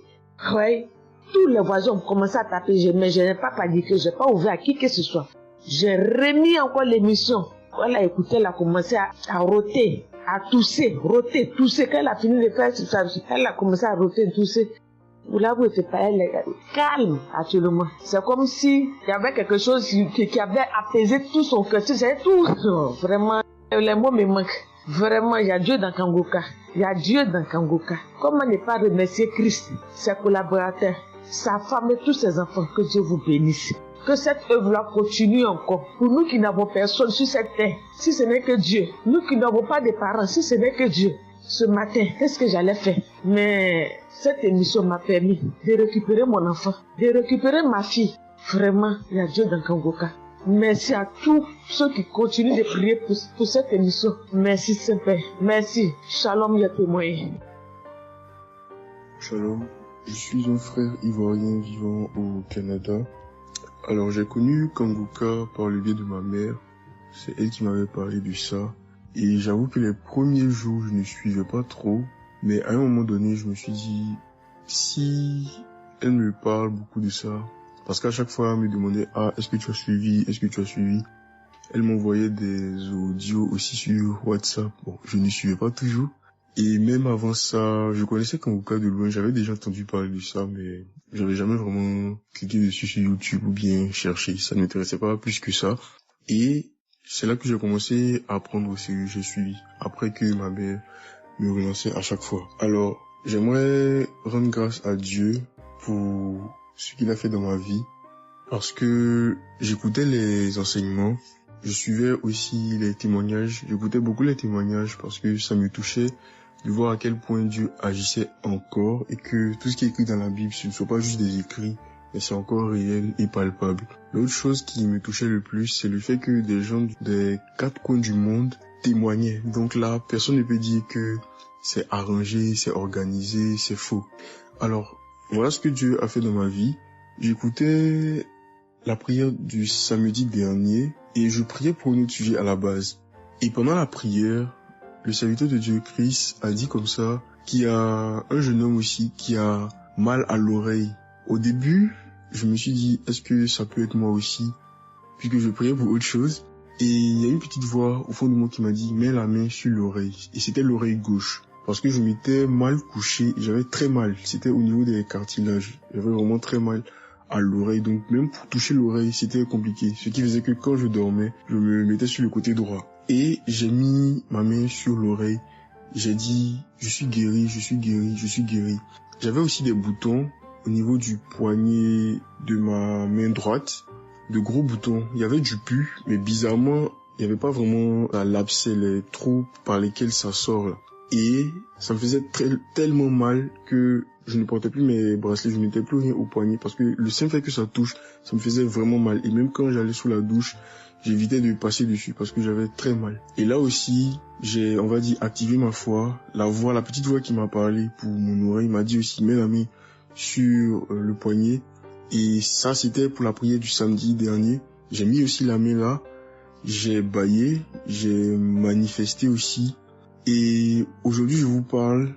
Ouais. Tous les voisins ont commencé à taper, mais je n'ai pas paniqué, je n'ai pas ouvert à qui que ce soit. J'ai remis encore l'émission. Quand elle a écouté, elle a commencé à roter, à tousser. Quand elle a fini de faire ça, elle a commencé à roter, tousser. Vous l'avez fait pas, elle est calme actuellement. C'est comme si il y avait quelque chose qui avait apaisé tout son cœur. C'est tout. Vraiment, les mots me manquent. Vraiment, il y a Dieu dans Kanguka. Il y a Dieu dans Kanguka. Comment ne pas remercier Christ, ses collaborateurs, sa femme et tous ses enfants, que Dieu vous bénisse. Que cette œuvre-là continue encore. Pour nous qui n'avons personne sur cette terre, si ce n'est que Dieu. Nous qui n'avons pas de parents, si ce n'est que Dieu. Ce matin, qu'est-ce que j'allais faire? Mais cette émission m'a permis de récupérer mon enfant, de récupérer ma fille. Vraiment, il y a Dieu dans Kanguka. Merci à tous ceux qui continuent de prier pour cette émission. Merci Saint-Père. Merci. Shalom, il y a témoigné. Shalom. Je suis un frère ivoirien vivant au Canada. Alors j'ai connu Kanguka par le biais de ma mère. C'est elle qui m'avait parlé de ça. Et j'avoue que les premiers jours, je ne suivais pas trop. Mais à un moment donné, je me suis dit, si elle me parle beaucoup de ça, parce qu'à chaque fois, elle me demandait, est-ce que tu as suivi, est-ce que tu as suivi? Elle m'envoyait des audios aussi sur WhatsApp. Bon, je ne suivais pas toujours. Et même avant ça, je connaissais Kanguka de loin, j'avais déjà entendu parler de ça, mais j'avais jamais vraiment cliqué dessus sur YouTube ou bien cherché. Ça ne m'intéressait pas plus que ça. Et c'est là que j'ai commencé à prendre au sérieux, j'ai suivi. Après que ma mère me relançait à chaque fois. Alors, j'aimerais rendre grâce à Dieu pour ce qu'il a fait dans ma vie. Parce que j'écoutais les enseignements. Je suivais aussi les témoignages. J'écoutais beaucoup les témoignages parce que ça me touchait de voir à quel point Dieu agissait encore et que tout ce qui est écrit dans la Bible, ce ne sont pas juste des écrits, mais c'est encore réel et palpable. L'autre chose qui me touchait le plus, c'est le fait que des gens des 4 coins du monde témoignaient. Donc là, personne ne peut dire que c'est arrangé, c'est organisé, c'est faux. Alors, voilà ce que Dieu a fait dans ma vie. J'écoutais la prière du samedi dernier et je priais pour un autre sujet à la base. Et pendant la prière, le serviteur de Dieu, Chris, a dit comme ça qu'il y a un jeune homme aussi qui a mal à l'oreille. Au début, je me suis dit, est-ce que ça peut être moi aussi? Puisque je priais pour autre chose. Et il y a une petite voix au fond de moi qui m'a dit, mets la main sur l'oreille. Et c'était l'oreille gauche. Parce que je m'étais mal couché, j'avais très mal. C'était au niveau des cartilages. J'avais vraiment très mal à l'oreille. Donc même pour toucher l'oreille, c'était compliqué. Ce qui faisait que quand je dormais, je me mettais sur le côté droit. Et j'ai mis ma main sur l'oreille. J'ai dit, je suis guéri, je suis guéri, je suis guéri. J'avais aussi des boutons au niveau du poignet de ma main droite. De gros boutons. Il y avait du pus, mais bizarrement, il n'y avait pas vraiment l'abcès, les trous par lesquels ça sort là. Et ça me faisait tellement mal que je ne portais plus mes bracelets, je ne mettais plus rien au poignet parce que le simple fait que ça touche, ça me faisait vraiment mal. Et même quand j'allais sous la douche, j'évitais de passer dessus parce que j'avais très mal. Et là aussi, j'ai, on va dire, activé ma foi. La petite voix qui m'a parlé pour mon oreille m'a dit aussi, mets la main sur le poignet. Et ça, c'était pour la prière du samedi dernier. J'ai mis aussi la main là. J'ai bâillé, j'ai manifesté aussi. Et aujourd'hui, je vous parle.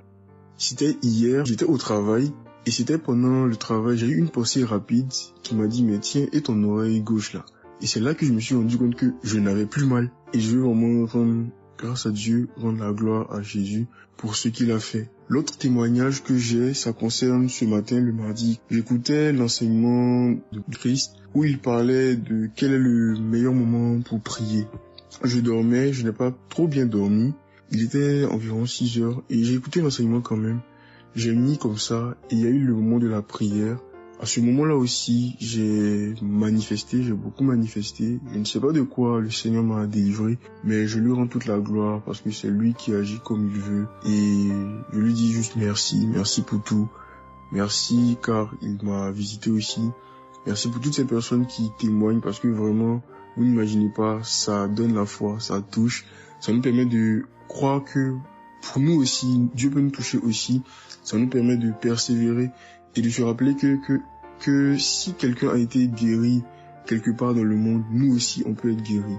C'était hier, j'étais au travail. Et c'était pendant le travail, j'ai eu une pensée rapide qui m'a dit, mais tiens, et ton oreille gauche là? Et c'est là que je me suis rendu compte que je n'avais plus mal. Et je veux vraiment rendre grâce à Dieu, rendre la gloire à Jésus pour ce qu'il a fait. L'autre témoignage que j'ai, ça concerne ce matin, le mardi. J'écoutais l'enseignement de Christ où il parlait de quel est le meilleur moment pour prier. Je dormais, je n'ai pas trop bien dormi. Il était environ 6 heures et j'ai écouté l'enseignement quand même. J'ai mis comme ça et il y a eu le moment de la prière. À ce moment-là aussi, j'ai manifesté, j'ai beaucoup manifesté. Je ne sais pas de quoi le Seigneur m'a délivré, mais je lui rends toute la gloire parce que c'est lui qui agit comme il veut. Et je lui dis juste merci, merci pour tout. Merci car il m'a visité aussi. Merci pour toutes ces personnes qui témoignent parce que vraiment, vous n'imaginez pas, ça donne la foi, ça touche. Ça nous permet de croire que pour nous aussi, Dieu peut nous toucher aussi. Ça nous permet de persévérer et de se rappeler que si quelqu'un a été guéri quelque part dans le monde, nous aussi on peut être guéri.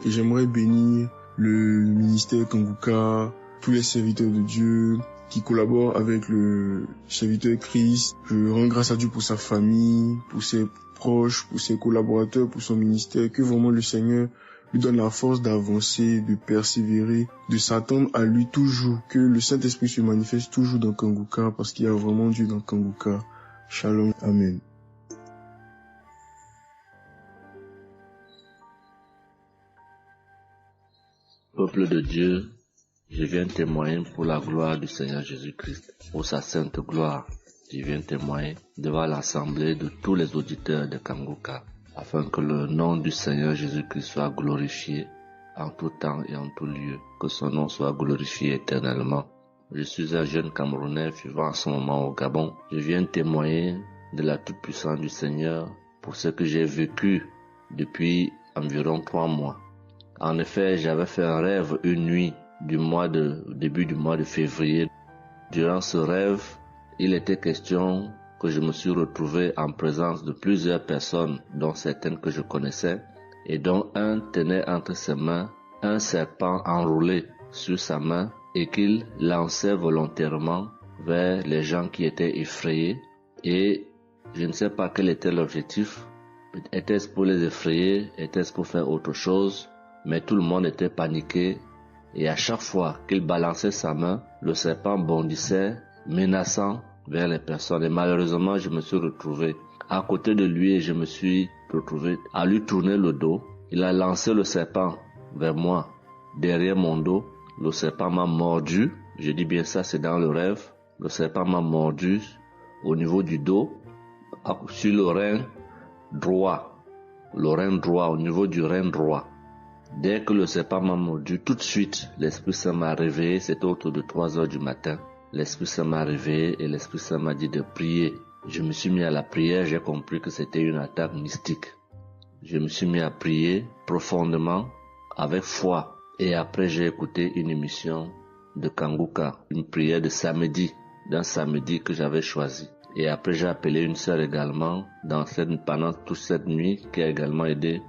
Et j'aimerais bénir le ministère Kanguka, tous les serviteurs de Dieu qui collaborent avec le serviteur Christ. Je rends grâce à Dieu pour sa famille, pour ses proches, pour ses collaborateurs, pour son ministère, que vraiment le Seigneur lui donne la force d'avancer, de persévérer, de s'attendre à lui toujours, que le Saint-Esprit se manifeste toujours dans Kanguka parce qu'il y a vraiment Dieu dans Kanguka. Shalom, Amen. Peuple de Dieu, je viens témoigner pour la gloire du Seigneur Jésus-Christ, pour sa sainte gloire. Je viens témoigner devant l'assemblée de tous les auditeurs de Kanguka, afin que le nom du Seigneur Jésus-Christ soit glorifié en tout temps et en tout lieu, que son nom soit glorifié éternellement. Je suis un jeune Camerounais vivant en ce moment au Gabon. Je viens témoigner de la toute-puissance du Seigneur pour ce que j'ai vécu depuis environ 3 mois. En effet, j'avais fait un rêve une nuit début du mois de février. Durant ce rêve, il était question que je me suis retrouvé en présence de plusieurs personnes, dont certaines que je connaissais, et dont un tenait entre ses mains un serpent enroulé sur sa main et qu'il lançait volontairement vers les gens qui étaient effrayés. Et je ne sais pas quel était l'objectif. Était-ce pour les effrayer? Était-ce pour faire autre chose? Mais tout le monde était paniqué. Et à chaque fois qu'il balançait sa main, le serpent bondissait, menaçant vers les personnes. Et malheureusement, je me suis retrouvé à côté de lui et je me suis retrouvé à lui tourner le dos. Il a lancé le serpent vers moi, derrière mon dos. Le serpent m'a mordu. Je dis bien ça, c'est dans le rêve. Le serpent m'a mordu au niveau du dos, sur le rein droit. Le rein droit, au niveau du rein droit. Dès que le serpent m'a mordu, tout de suite, l'Esprit Saint m'a réveillé. C'était autour de 3 heures du matin. L'Esprit Saint m'a réveillé et l'Esprit Saint m'a dit de prier. Je me suis mis à la prière, j'ai compris que c'était une attaque mystique. Je me suis mis à prier profondément, avec foi. Et après, j'ai écouté une émission de Kanguka, une prière de samedi, d'un samedi que j'avais choisi. Et après, j'ai appelé une sœur également pendant toute cette nuit qui a également aidé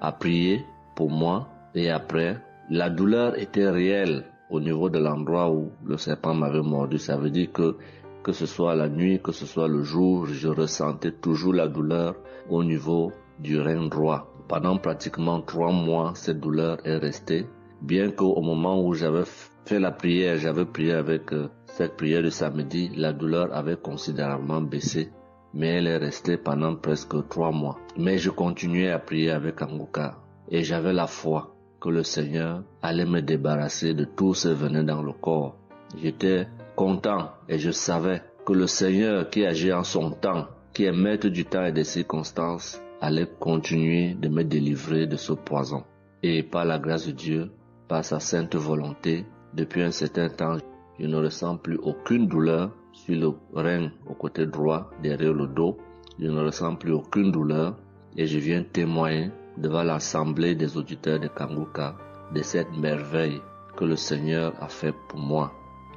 à prier pour moi. Et après, la douleur était réelle au niveau de l'endroit où le serpent m'avait mordu. Ça veut dire que ce soit la nuit, que ce soit le jour, je ressentais toujours la douleur au niveau du rein droit. Pendant pratiquement 3 mois, cette douleur est restée. Bien qu'au moment où j'avais fait la prière, j'avais prié avec cette prière de samedi, la douleur avait considérablement baissé. Mais elle est restée pendant presque 3 mois. Mais je continuais à prier avec Kanguka. Et j'avais la foi que le Seigneur allait me débarrasser de tout ce venin dans le corps. J'étais content et je savais que le Seigneur qui agit en son temps, qui est maître du temps et des circonstances, allait continuer de me délivrer de ce poison. Et par la grâce de Dieu, par sa sainte volonté, depuis un certain temps, je ne ressens plus aucune douleur sur le rein au côté droit, derrière le dos. Je ne ressens plus aucune douleur et je viens témoigner devant l'assemblée des auditeurs de Kanguka de cette merveille que le Seigneur a fait pour moi.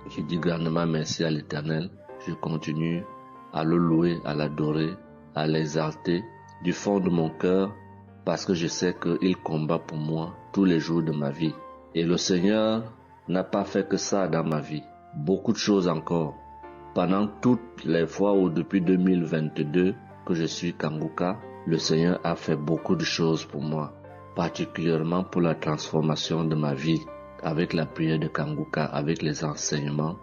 Je dis grandement merci à l'Éternel. Je continue à le louer, à l'adorer, à l'exalter du fond de mon cœur parce que je sais qu'il combat pour moi tous les jours de ma vie. Et le Seigneur n'a pas fait que ça dans ma vie. Beaucoup de choses encore. Pendant toutes les fois où depuis 2022 que je suis Kanguka, le Seigneur a fait beaucoup de choses pour moi, particulièrement pour la transformation de ma vie. Avec la prière de Kanguka, avec les enseignements,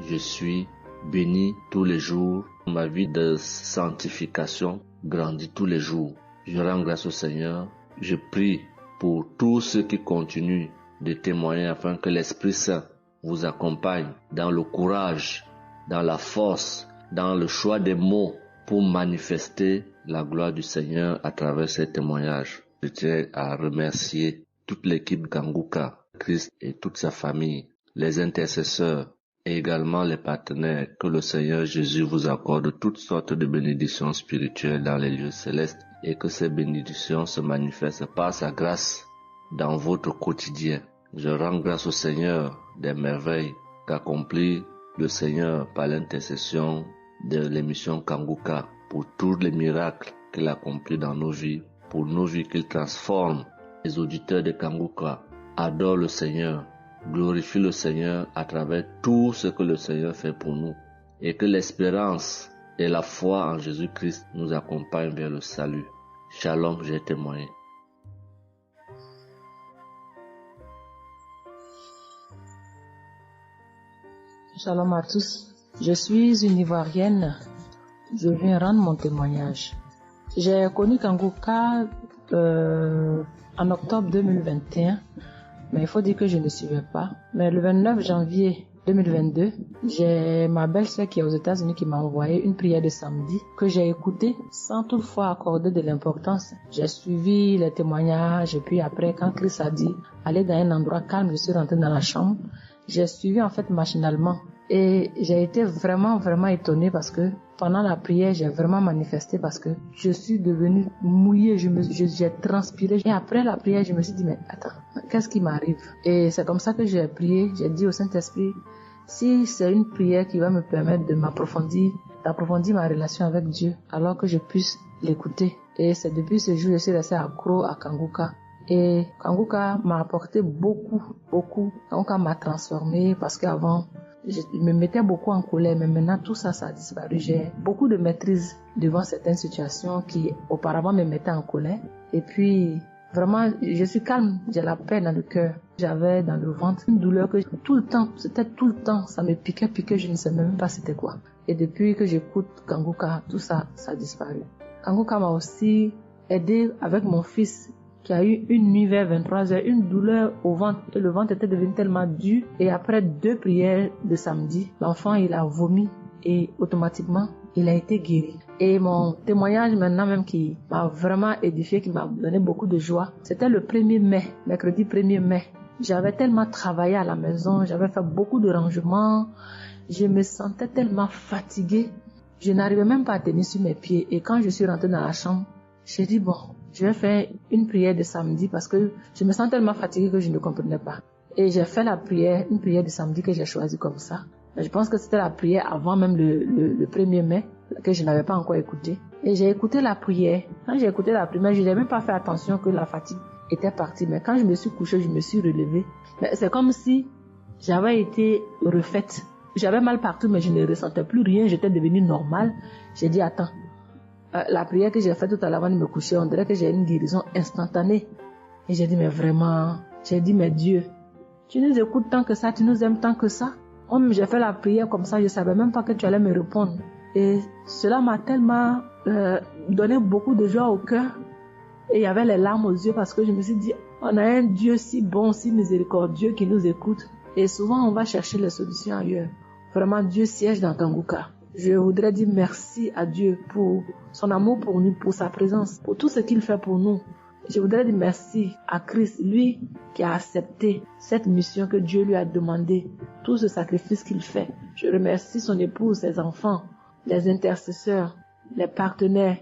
je suis béni tous les jours. Ma vie de sanctification grandit tous les jours. Je rends grâce au Seigneur. Je prie pour tous ceux qui continuent de témoigner afin que l'Esprit Saint vous accompagne dans le courage, dans la force, dans le choix des mots pour manifester la gloire du Seigneur à travers ces témoignages. Je tiens à remercier toute l'équipe Kanguka, Christ et toute sa famille, les intercesseurs et également les partenaires. Que le Seigneur Jésus vous accorde toutes sortes de bénédictions spirituelles dans les lieux célestes et que ces bénédictions se manifestent par sa grâce dans votre quotidien. Je rends grâce au Seigneur des merveilles qu'accomplit le Seigneur par l'intercession de l'émission Kanguka pour tous les miracles qu'il accomplit dans nos vies, pour nos vies qu'il transforme. Les auditeurs de Kanguka adorent le Seigneur, glorifient le Seigneur à travers tout ce que le Seigneur fait pour nous et que l'espérance et la foi en Jésus-Christ nous accompagnent vers le salut. Shalom, j'ai témoigné. Shalom à tous. Je suis une Ivoirienne. Je viens rendre mon témoignage. J'ai connu Kanguka en octobre 2021, mais il faut dire que je ne suivais pas. Mais le 29 janvier 2022, j'ai ma belle-sœur qui est aux États-Unis qui m'a envoyé une prière de samedi que j'ai écoutée sans toutefois accorder de l'importance. J'ai suivi les témoignages et puis après, quand Christ a dit aller dans un endroit calme, je suis rentrée dans la chambre. J'ai suivi en fait machinalement et j'ai été vraiment étonnée parce que pendant la prière, j'ai vraiment manifesté parce que je suis devenue mouillée, j'ai transpiré. Et après la prière, je me suis dit, mais attends, qu'est-ce qui m'arrive? Et c'est comme ça que j'ai prié, j'ai dit au Saint-Esprit, si c'est une prière qui va me permettre d'approfondir ma relation avec Dieu, alors que je puisse l'écouter. Et c'est depuis ce jour que je suis restée accro à Kanguka. Et Kanguka m'a apporté beaucoup. Kanguka m'a transformée parce qu'avant, je me mettais beaucoup en colère, mais maintenant tout ça a disparu. J'ai beaucoup de maîtrise devant certaines situations qui auparavant me mettaient en colère. Et puis, vraiment, je suis calme, j'ai la paix dans le cœur. J'avais dans le ventre une douleur que c'était tout le temps, ça me piquait, je ne sais même pas c'était quoi. Et depuis que j'écoute Kanguka, tout ça a disparu. Kanguka m'a aussi aidé avec mon fils qui a eu une nuit vers 23h, une douleur au ventre, et le ventre était devenu tellement dur. Et après 2 prières de samedi, l'enfant il a vomi et automatiquement il a été guéri. Et mon témoignage maintenant même qui m'a vraiment édifié, qui m'a donné beaucoup de joie, c'était le 1er mai, mercredi 1er mai. J'avais tellement travaillé à la maison, j'avais fait beaucoup de rangements, je me sentais tellement fatiguée, je n'arrivais même pas à tenir sur mes pieds. Et quand je suis rentrée dans la chambre, j'ai dit bon, je vais faire une prière de samedi parce que je me sens tellement fatiguée que je ne comprenais pas. Et j'ai fait la prière, une prière de samedi que j'ai choisie comme ça. Je pense que c'était la prière avant même le 1er mai que je n'avais pas encore écouté. Et j'ai écouté la prière. Quand j'ai écouté la prière, je n'ai même pas fait attention que la fatigue était partie. Mais quand je me suis couchée, je me suis relevée. Mais c'est comme si j'avais été refaite. J'avais mal partout, mais je ne ressentais plus rien. J'étais devenue normale. J'ai dit, attends, la prière que j'ai faite tout à l'heure avant de me coucher, on dirait que j'ai une guérison instantanée. Et j'ai dit, mais vraiment, mais Dieu, tu nous écoutes tant que ça, tu nous aimes tant que ça. J'ai fait la prière comme ça, je ne savais même pas que tu allais me répondre. Et cela m'a tellement donné beaucoup de joie au cœur. Et il y avait les larmes aux yeux parce que je me suis dit, on a un Dieu si bon, si miséricordieux qui nous écoute. Et souvent, on va chercher les solutions ailleurs. Vraiment, Dieu siège dans Kanguka. Je voudrais dire merci à Dieu pour son amour pour nous, pour sa présence, pour tout ce qu'il fait pour nous. Je voudrais dire merci à Christ, lui qui a accepté cette mission que Dieu lui a demandé, tout ce sacrifice qu'il fait. Je remercie son épouse, ses enfants, les intercesseurs, les partenaires.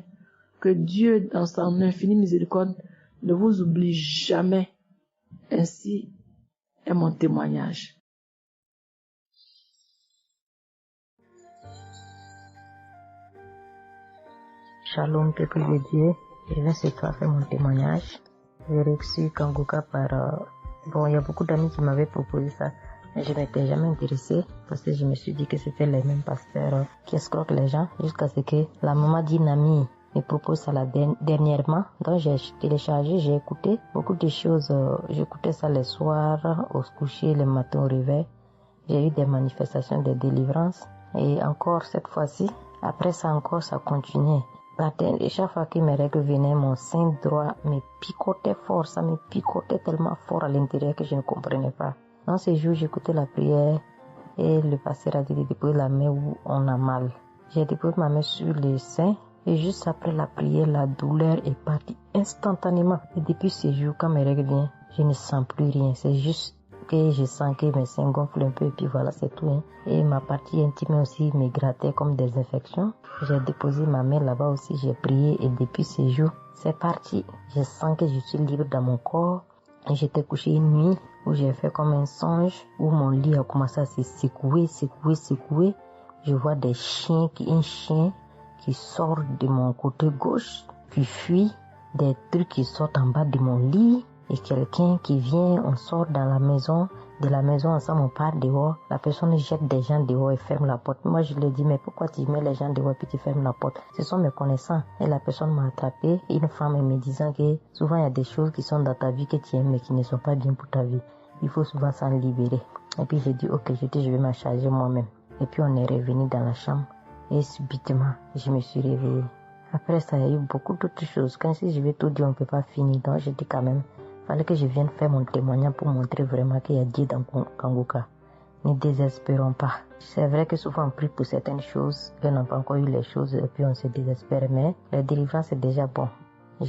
Que Dieu, dans son infinie miséricorde, ne vous oublie jamais. Ainsi est mon témoignage. Shalom, peuple de Dieu. Je viens ce soir faire mon témoignage. J'ai reçu Kanguka par... il y a beaucoup d'amis qui m'avaient proposé ça. Mais je n'étais jamais intéressée parce que je me suis dit que c'était les mêmes pasteurs qui escroquent les gens jusqu'à ce que la maman d'une amie me propose ça dernièrement. Donc j'ai téléchargé, j'ai écouté beaucoup de choses. J'écoutais ça les soirs, au coucher, le matin au réveil. J'ai eu des manifestations de délivrance. Et encore cette fois-ci, après ça encore, ça continuait. Et chaque fois que mes règles venaient, mon sein droit me picotait fort. Ça me picotait tellement fort à l'intérieur que je ne comprenais pas. Dans ces jours, j'écoutais la prière et le pasteur a dit de déposer la main où on a mal. J'ai déposé ma main sur le sein et juste après la prière, la douleur est partie instantanément. Et depuis ces jours, quand mes règles viennent, je ne sens plus rien. C'est juste que je sens que mes seins gonflent un peu et puis voilà, c'est tout. Et ma partie intime aussi me grattait comme des infections. J'ai déposé ma main là-bas aussi, j'ai prié et depuis ces jours, c'est parti. Je sens que je suis libre dans mon corps. Et j'étais couché une nuit où j'ai fait comme un songe, où mon lit a commencé à se secouer. Je vois un chien qui sort de mon côté gauche, puis fuit, des trucs qui sortent en bas de mon lit, et quelqu'un qui vient, on sort dans la maison, de la maison ensemble, on part dehors, la personne jette des gens dehors et ferme la porte. Moi je lui ai dit, mais pourquoi tu mets les gens dehors puis tu fermes la porte? Ce sont mes connaissants. Et la personne m'a attrapé, une femme me disant que souvent il y a des choses qui sont dans ta vie que tu aimes mais qui ne sont pas bien pour ta vie. Il faut souvent s'en libérer. Et puis j'ai dit, ok, je vais m'en charger moi-même. Et puis on est revenu dans la chambre. Et subitement, je me suis réveillée. Après ça, il y a eu beaucoup d'autres choses. Quand si je vais tout dire, on ne peut pas finir. Donc je dis quand même, fallait que je vienne faire mon témoignage pour montrer vraiment qu'il y a Dieu dans Kanguka. Ne désespérons pas. C'est vrai que souvent on prie pour certaines choses, et on n'a pas encore eu les choses, et puis on se désespère. Mais la délivrance c'est déjà bon.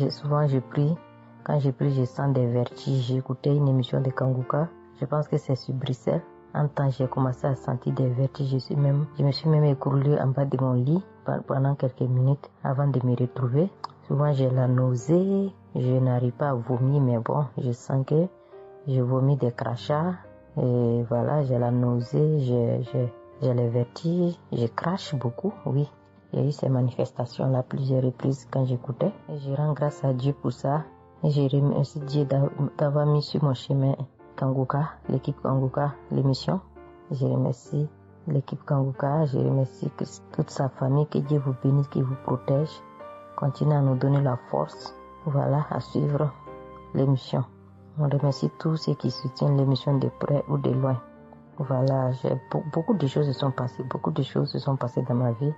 Souvent je prie. Quand je prie, je sens des vertiges. J'ai écouté une émission de Kanguka. Je pense que c'est sur Bruxelles. En temps, j'ai commencé à sentir des vertiges. Je me suis même écroulée en bas de mon lit pendant quelques minutes avant de me retrouver. Souvent, j'ai la nausée. Je n'arrive pas à vomir, mais bon, je sens que je vomis des crachats. Et voilà, j'ai la nausée, j'ai les vertiges. Je crache beaucoup, oui. Il y a eu ces manifestations-là plusieurs reprises quand j'écoutais. Et je rends grâce à Dieu pour ça. Je remercie Dieu d'avoir mis sur mon chemin Kanguka, l'équipe Kanguka, l'émission. Je remercie l'équipe Kanguka, je remercie toute sa famille, que Dieu vous bénisse, qu'il vous protège. Continuez à nous donner la force, voilà, à suivre l'émission. On remercie tous ceux qui soutiennent l'émission de près ou de loin. Voilà, beaucoup de choses se sont passées dans ma vie.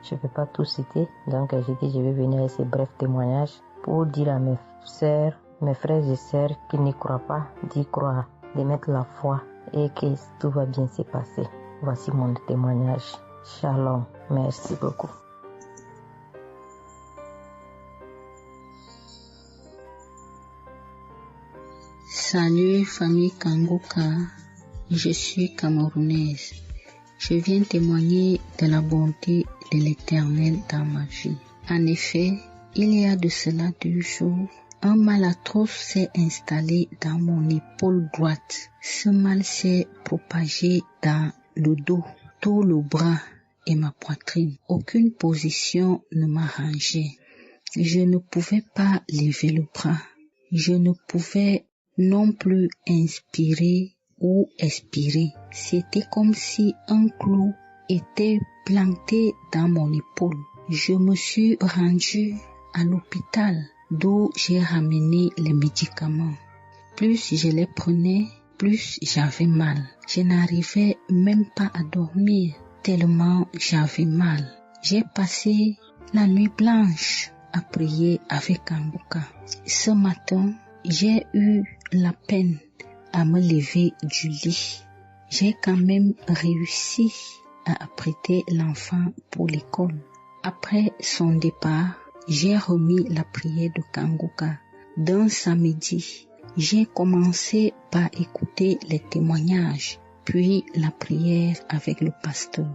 Je ne peux pas tout citer, donc j'ai dit je vais venir avec ces brefs témoignages pour dire à mes sœurs, mes frères et sœurs qui n'y croient pas, d'y croire, de mettre la foi et que tout va bien se passer. Voici mon témoignage. Shalom. Merci beaucoup. Salut famille Kanguka, je suis camerounaise. Je viens témoigner de la bonté de l'Éternel dans ma vie. En effet, il y a de cela 2 jours, un mal atroce s'est installé dans mon épaule droite. Ce mal s'est propagé dans le dos, tout le bras et ma poitrine. Aucune position ne m'arrangeait. Je ne pouvais pas lever le bras. Je ne pouvais non plus inspirer ou expirer. C'était comme si un clou était planté dans mon épaule. Je me suis rendue à l'hôpital d'où j'ai ramené les médicaments. Plus je les prenais, plus j'avais mal. Je n'arrivais même pas à dormir tellement j'avais mal. J'ai passé la nuit blanche à prier avec Kanguka. Ce matin, j'ai eu la peine à me lever du lit. J'ai quand même réussi à apprêter l'enfant pour l'école. Après son départ, j'ai remis la prière de Kanguka. D'un samedi, j'ai commencé par écouter les témoignages, puis la prière avec le pasteur.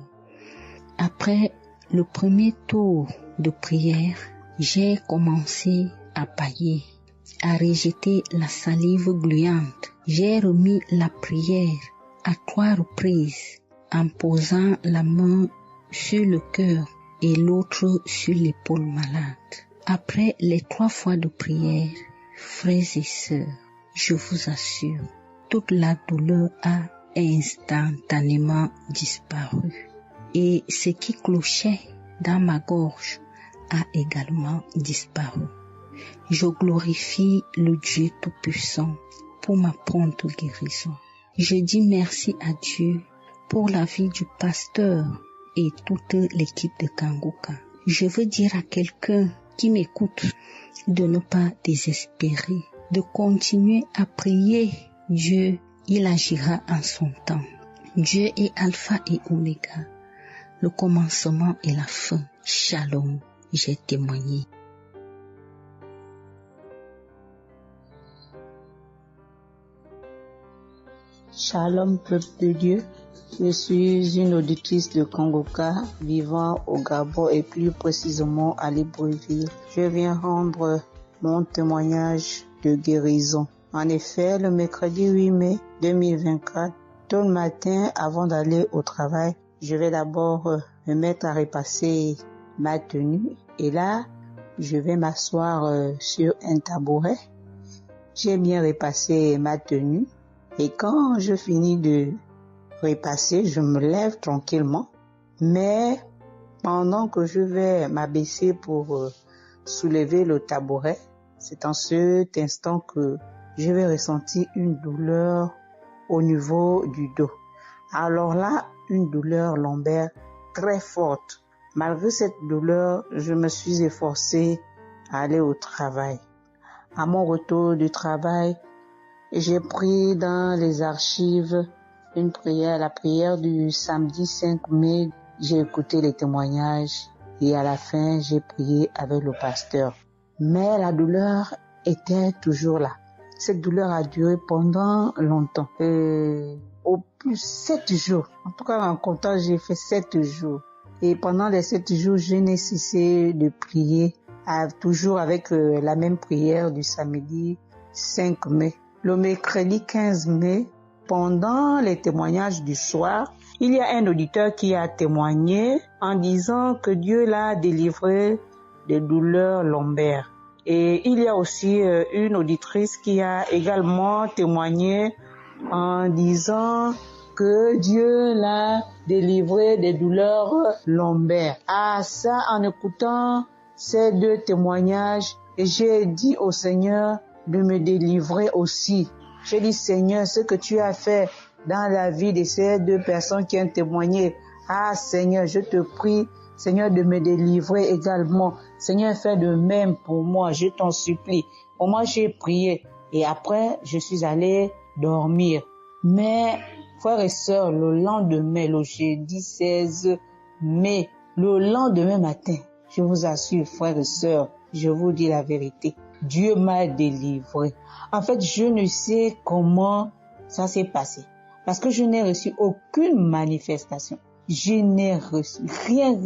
Après le premier tour de prière, j'ai commencé à bâiller, à rejeter la salive gluante. J'ai remis la prière à 3 reprises en posant la main sur le cœur et l'autre sur l'épaule malade. Après les 3 fois de prière, frères et sœurs, je vous assure, toute la douleur a instantanément disparu et ce qui clochait dans ma gorge a également disparu. Je glorifie le Dieu Tout-Puissant pour ma prompte guérison. Je dis merci à Dieu pour la vie du pasteur et toute l'équipe de Kanguka. Je veux dire à quelqu'un qui m'écoute de ne pas désespérer, de continuer à prier. Dieu, il agira en son temps. Dieu est Alpha et Oméga, le commencement et la fin. Shalom, j'ai témoigné. Shalom, peuple de Dieu. Je suis une auditrice de Kanguka vivant au Gabon et plus précisément à Libreville. Je viens rendre mon témoignage de guérison. En effet, le mercredi 8 mai 2024, tôt le matin avant d'aller au travail, je vais d'abord me mettre à repasser ma tenue et là, je vais m'asseoir sur un tabouret. J'ai bien repassé ma tenue et quand je finis de repasser, je me lève tranquillement. Mais pendant que je vais m'abaisser pour soulever le tabouret, c'est en cet instant que je vais ressentir une douleur au niveau du dos. Alors là, une douleur lombaire très forte. Malgré cette douleur, je me suis efforcée à aller au travail. À mon retour du travail, j'ai pris dans les archives une prière, la prière du samedi 5 mai. J'ai écouté les témoignages et à la fin, j'ai prié avec le pasteur. Mais la douleur était toujours là. Cette douleur a duré pendant longtemps. Au plus 7 jours. En tout cas, en comptant, j'ai fait 7 jours. Et pendant les 7 jours, je n'ai cessé de prier, toujours avec la même prière du samedi 5 mai. Le mercredi 15 mai, pendant les témoignages du soir, il y a un auditeur qui a témoigné en disant que Dieu l'a délivré des douleurs lombaires. Et il y a aussi une auditrice qui a également témoigné en disant que Dieu l'a délivré des douleurs lombaires. Ah, ça, en écoutant ces deux témoignages, j'ai dit au Seigneur de me délivrer aussi. J'ai dit, Seigneur, ce que tu as fait dans la vie de ces deux personnes qui ont témoigné, ah Seigneur, je te prie, Seigneur, de me délivrer également. Seigneur, fais de même pour moi, je t'en supplie. Pour moi, j'ai prié et après, je suis allée dormir. Mais, frères et sœurs, le lendemain, le jeudi 16 mai, le lendemain matin, je vous assure, frères et sœurs, je vous dis la vérité, Dieu m'a délivré. En fait, je ne sais comment ça s'est passé. Parce que je n'ai reçu aucune manifestation. Je n'ai reçu rien,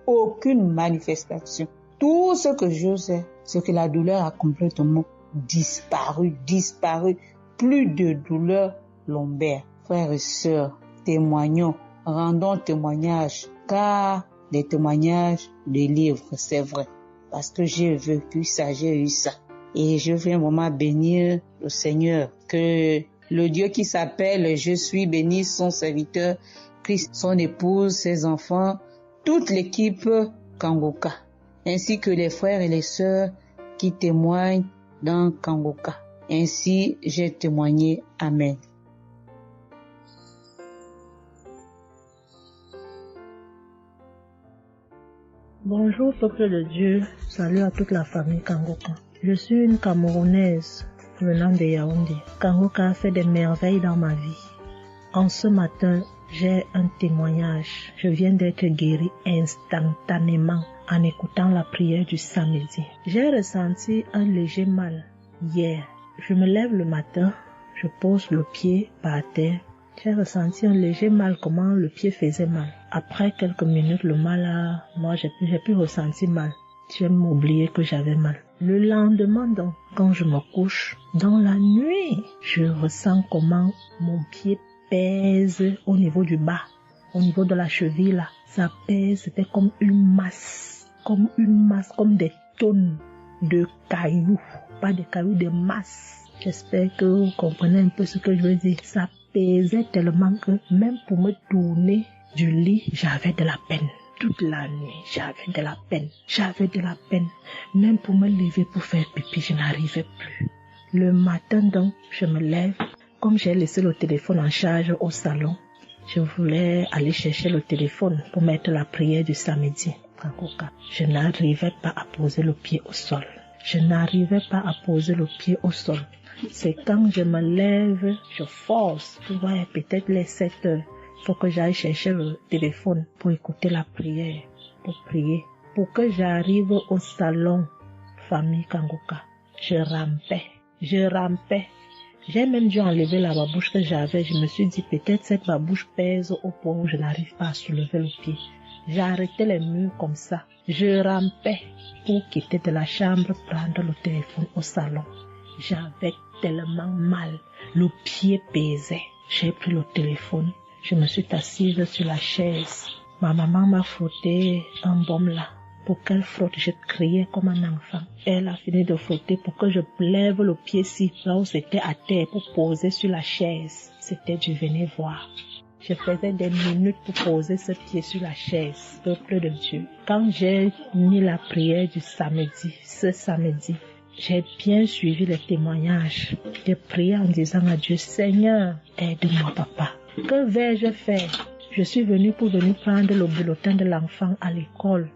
aucune manifestation. Tout ce que je sais, c'est que la douleur a complètement disparu. Plus de douleur lombaire. Frères et sœurs, témoignons, rendons témoignage, car les témoignages délivrent, c'est vrai. Parce que j'ai vécu ça, j'ai eu ça. Et je viens vraiment bénir le Seigneur, que le Dieu qui s'appelle Je suis béni, son serviteur, Christ, son épouse, ses enfants, toute l'équipe Kangoka, ainsi que les frères et les sœurs qui témoignent dans Kangoka. Ainsi, j'ai témoigné. Amen. Bonjour peuple de Dieu, salut à toute la famille Kangoka. Je suis une Camerounaise venant de Yaoundé. Kangoka a fait des merveilles dans ma vie. En ce matin, j'ai un témoignage. Je viens d'être guérie instantanément en écoutant la prière du samedi. J'ai ressenti un léger mal hier. Je me lève le matin, je pose le pied par terre. J'ai ressenti un léger mal, comment le pied faisait mal. Après quelques minutes, le mal moi j'ai plus ressenti mal. J'ai oublié que j'avais mal. Le lendemain donc, quand je me couche, dans la nuit, je ressens comment mon pied pèse au niveau du bas, au niveau de la cheville là. Ça pèse, c'était comme une masse, comme des tonnes de cailloux. Pas des cailloux, des masses. J'espère que vous comprenez un peu ce que je veux dire. Ça pesait tellement que même pour me tourner du lit, j'avais de la peine. Toute la nuit, j'avais de la peine. Même pour me lever pour faire pipi, je n'arrivais plus. Le matin donc, je me lève. Comme j'ai laissé le téléphone en charge au salon, je voulais aller chercher le téléphone pour mettre la prière du samedi. Je n'arrivais pas à poser le pied au sol. C'est quand je me lève, je force. Tu vois, peut-être les 7 heures. Il faut que j'aille chercher le téléphone pour écouter la prière, pour prier. Pour que j'arrive au salon, famille Kangoka, je rampais. J'ai même dû enlever la babouche que j'avais. Je me suis dit, peut-être cette babouche pèse au point où je n'arrive pas à soulever le pied. J'ai arrêté les murs comme ça. Je rampais pour quitter de la chambre, prendre le téléphone au salon. J'avais tellement mal. Le pied pesait. J'ai pris le téléphone. Je me suis assise sur la chaise. Ma maman m'a frotté un baume là. Pour qu'elle frotte, je criais comme un enfant. Elle a fini de frotter pour que je lève le pied-ci, là où c'était à terre, pour poser sur la chaise. C'était du venez voir. Je faisais des minutes pour poser ce pied sur la chaise, peuple de Dieu. Quand j'ai mis la prière du samedi, ce samedi, j'ai bien suivi les témoignages. J'ai prié en disant à Dieu, Seigneur, aide-moi papa. Que vais-je faire? Je suis venue pour prendre le bulletin de l'enfant à l'école.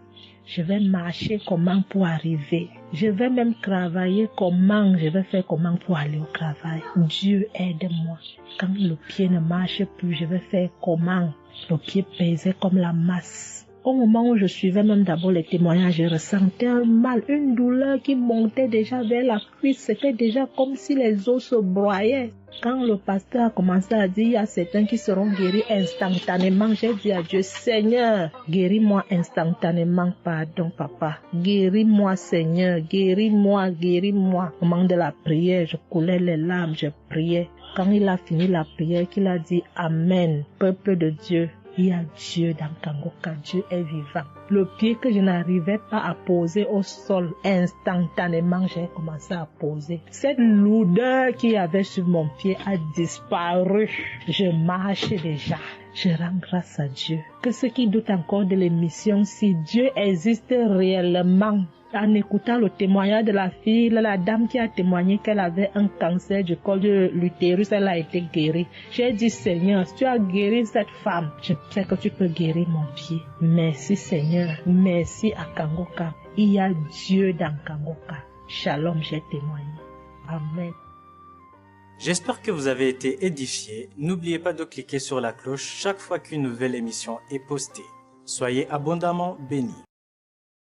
Je vais marcher comment pour arriver. Je vais même travailler comment. Je vais faire comment pour aller au travail. Dieu aide-moi. Quand le pied ne marche plus, je vais faire comment? Le pied pesait comme la masse. Au moment où je suivais même d'abord les témoignages, je ressentais un mal, une douleur qui montait déjà vers la cuisse. C'était déjà comme si les os se broyaient. Quand le pasteur a commencé à dire, il y a certains qui seront guéris instantanément, j'ai dit à Dieu, Seigneur, guéris-moi instantanément, pardon papa. Guéris-moi Seigneur, guéris-moi. Au moment de la prière, je coulais les larmes, je priais. Quand il a fini la prière, qu'il a dit Amen, peuple de Dieu, Il y a Dieu dans Kangoka, Dieu est vivant. Le pied que je n'arrivais pas à poser au sol, instantanément, j'ai commencé à poser. Cette lourdeur qu'il y avait sur mon pied a disparu. Je marche déjà. Je rends grâce à Dieu. Que ceux qui doutent encore de l'émission, si Dieu existe réellement, en écoutant le témoignage de la fille, la dame qui a témoigné qu'elle avait un cancer du col de l'utérus, elle a été guérie. J'ai dit, Seigneur, tu as guéri cette femme, je sais que tu peux guérir mon pied. Merci Seigneur, merci à Kangoka. Il y a Dieu dans Kangoka. Shalom, j'ai témoigné. Amen. J'espère que vous avez été édifiés. N'oubliez pas de cliquer sur la cloche chaque fois qu'une nouvelle émission est postée. Soyez abondamment bénis.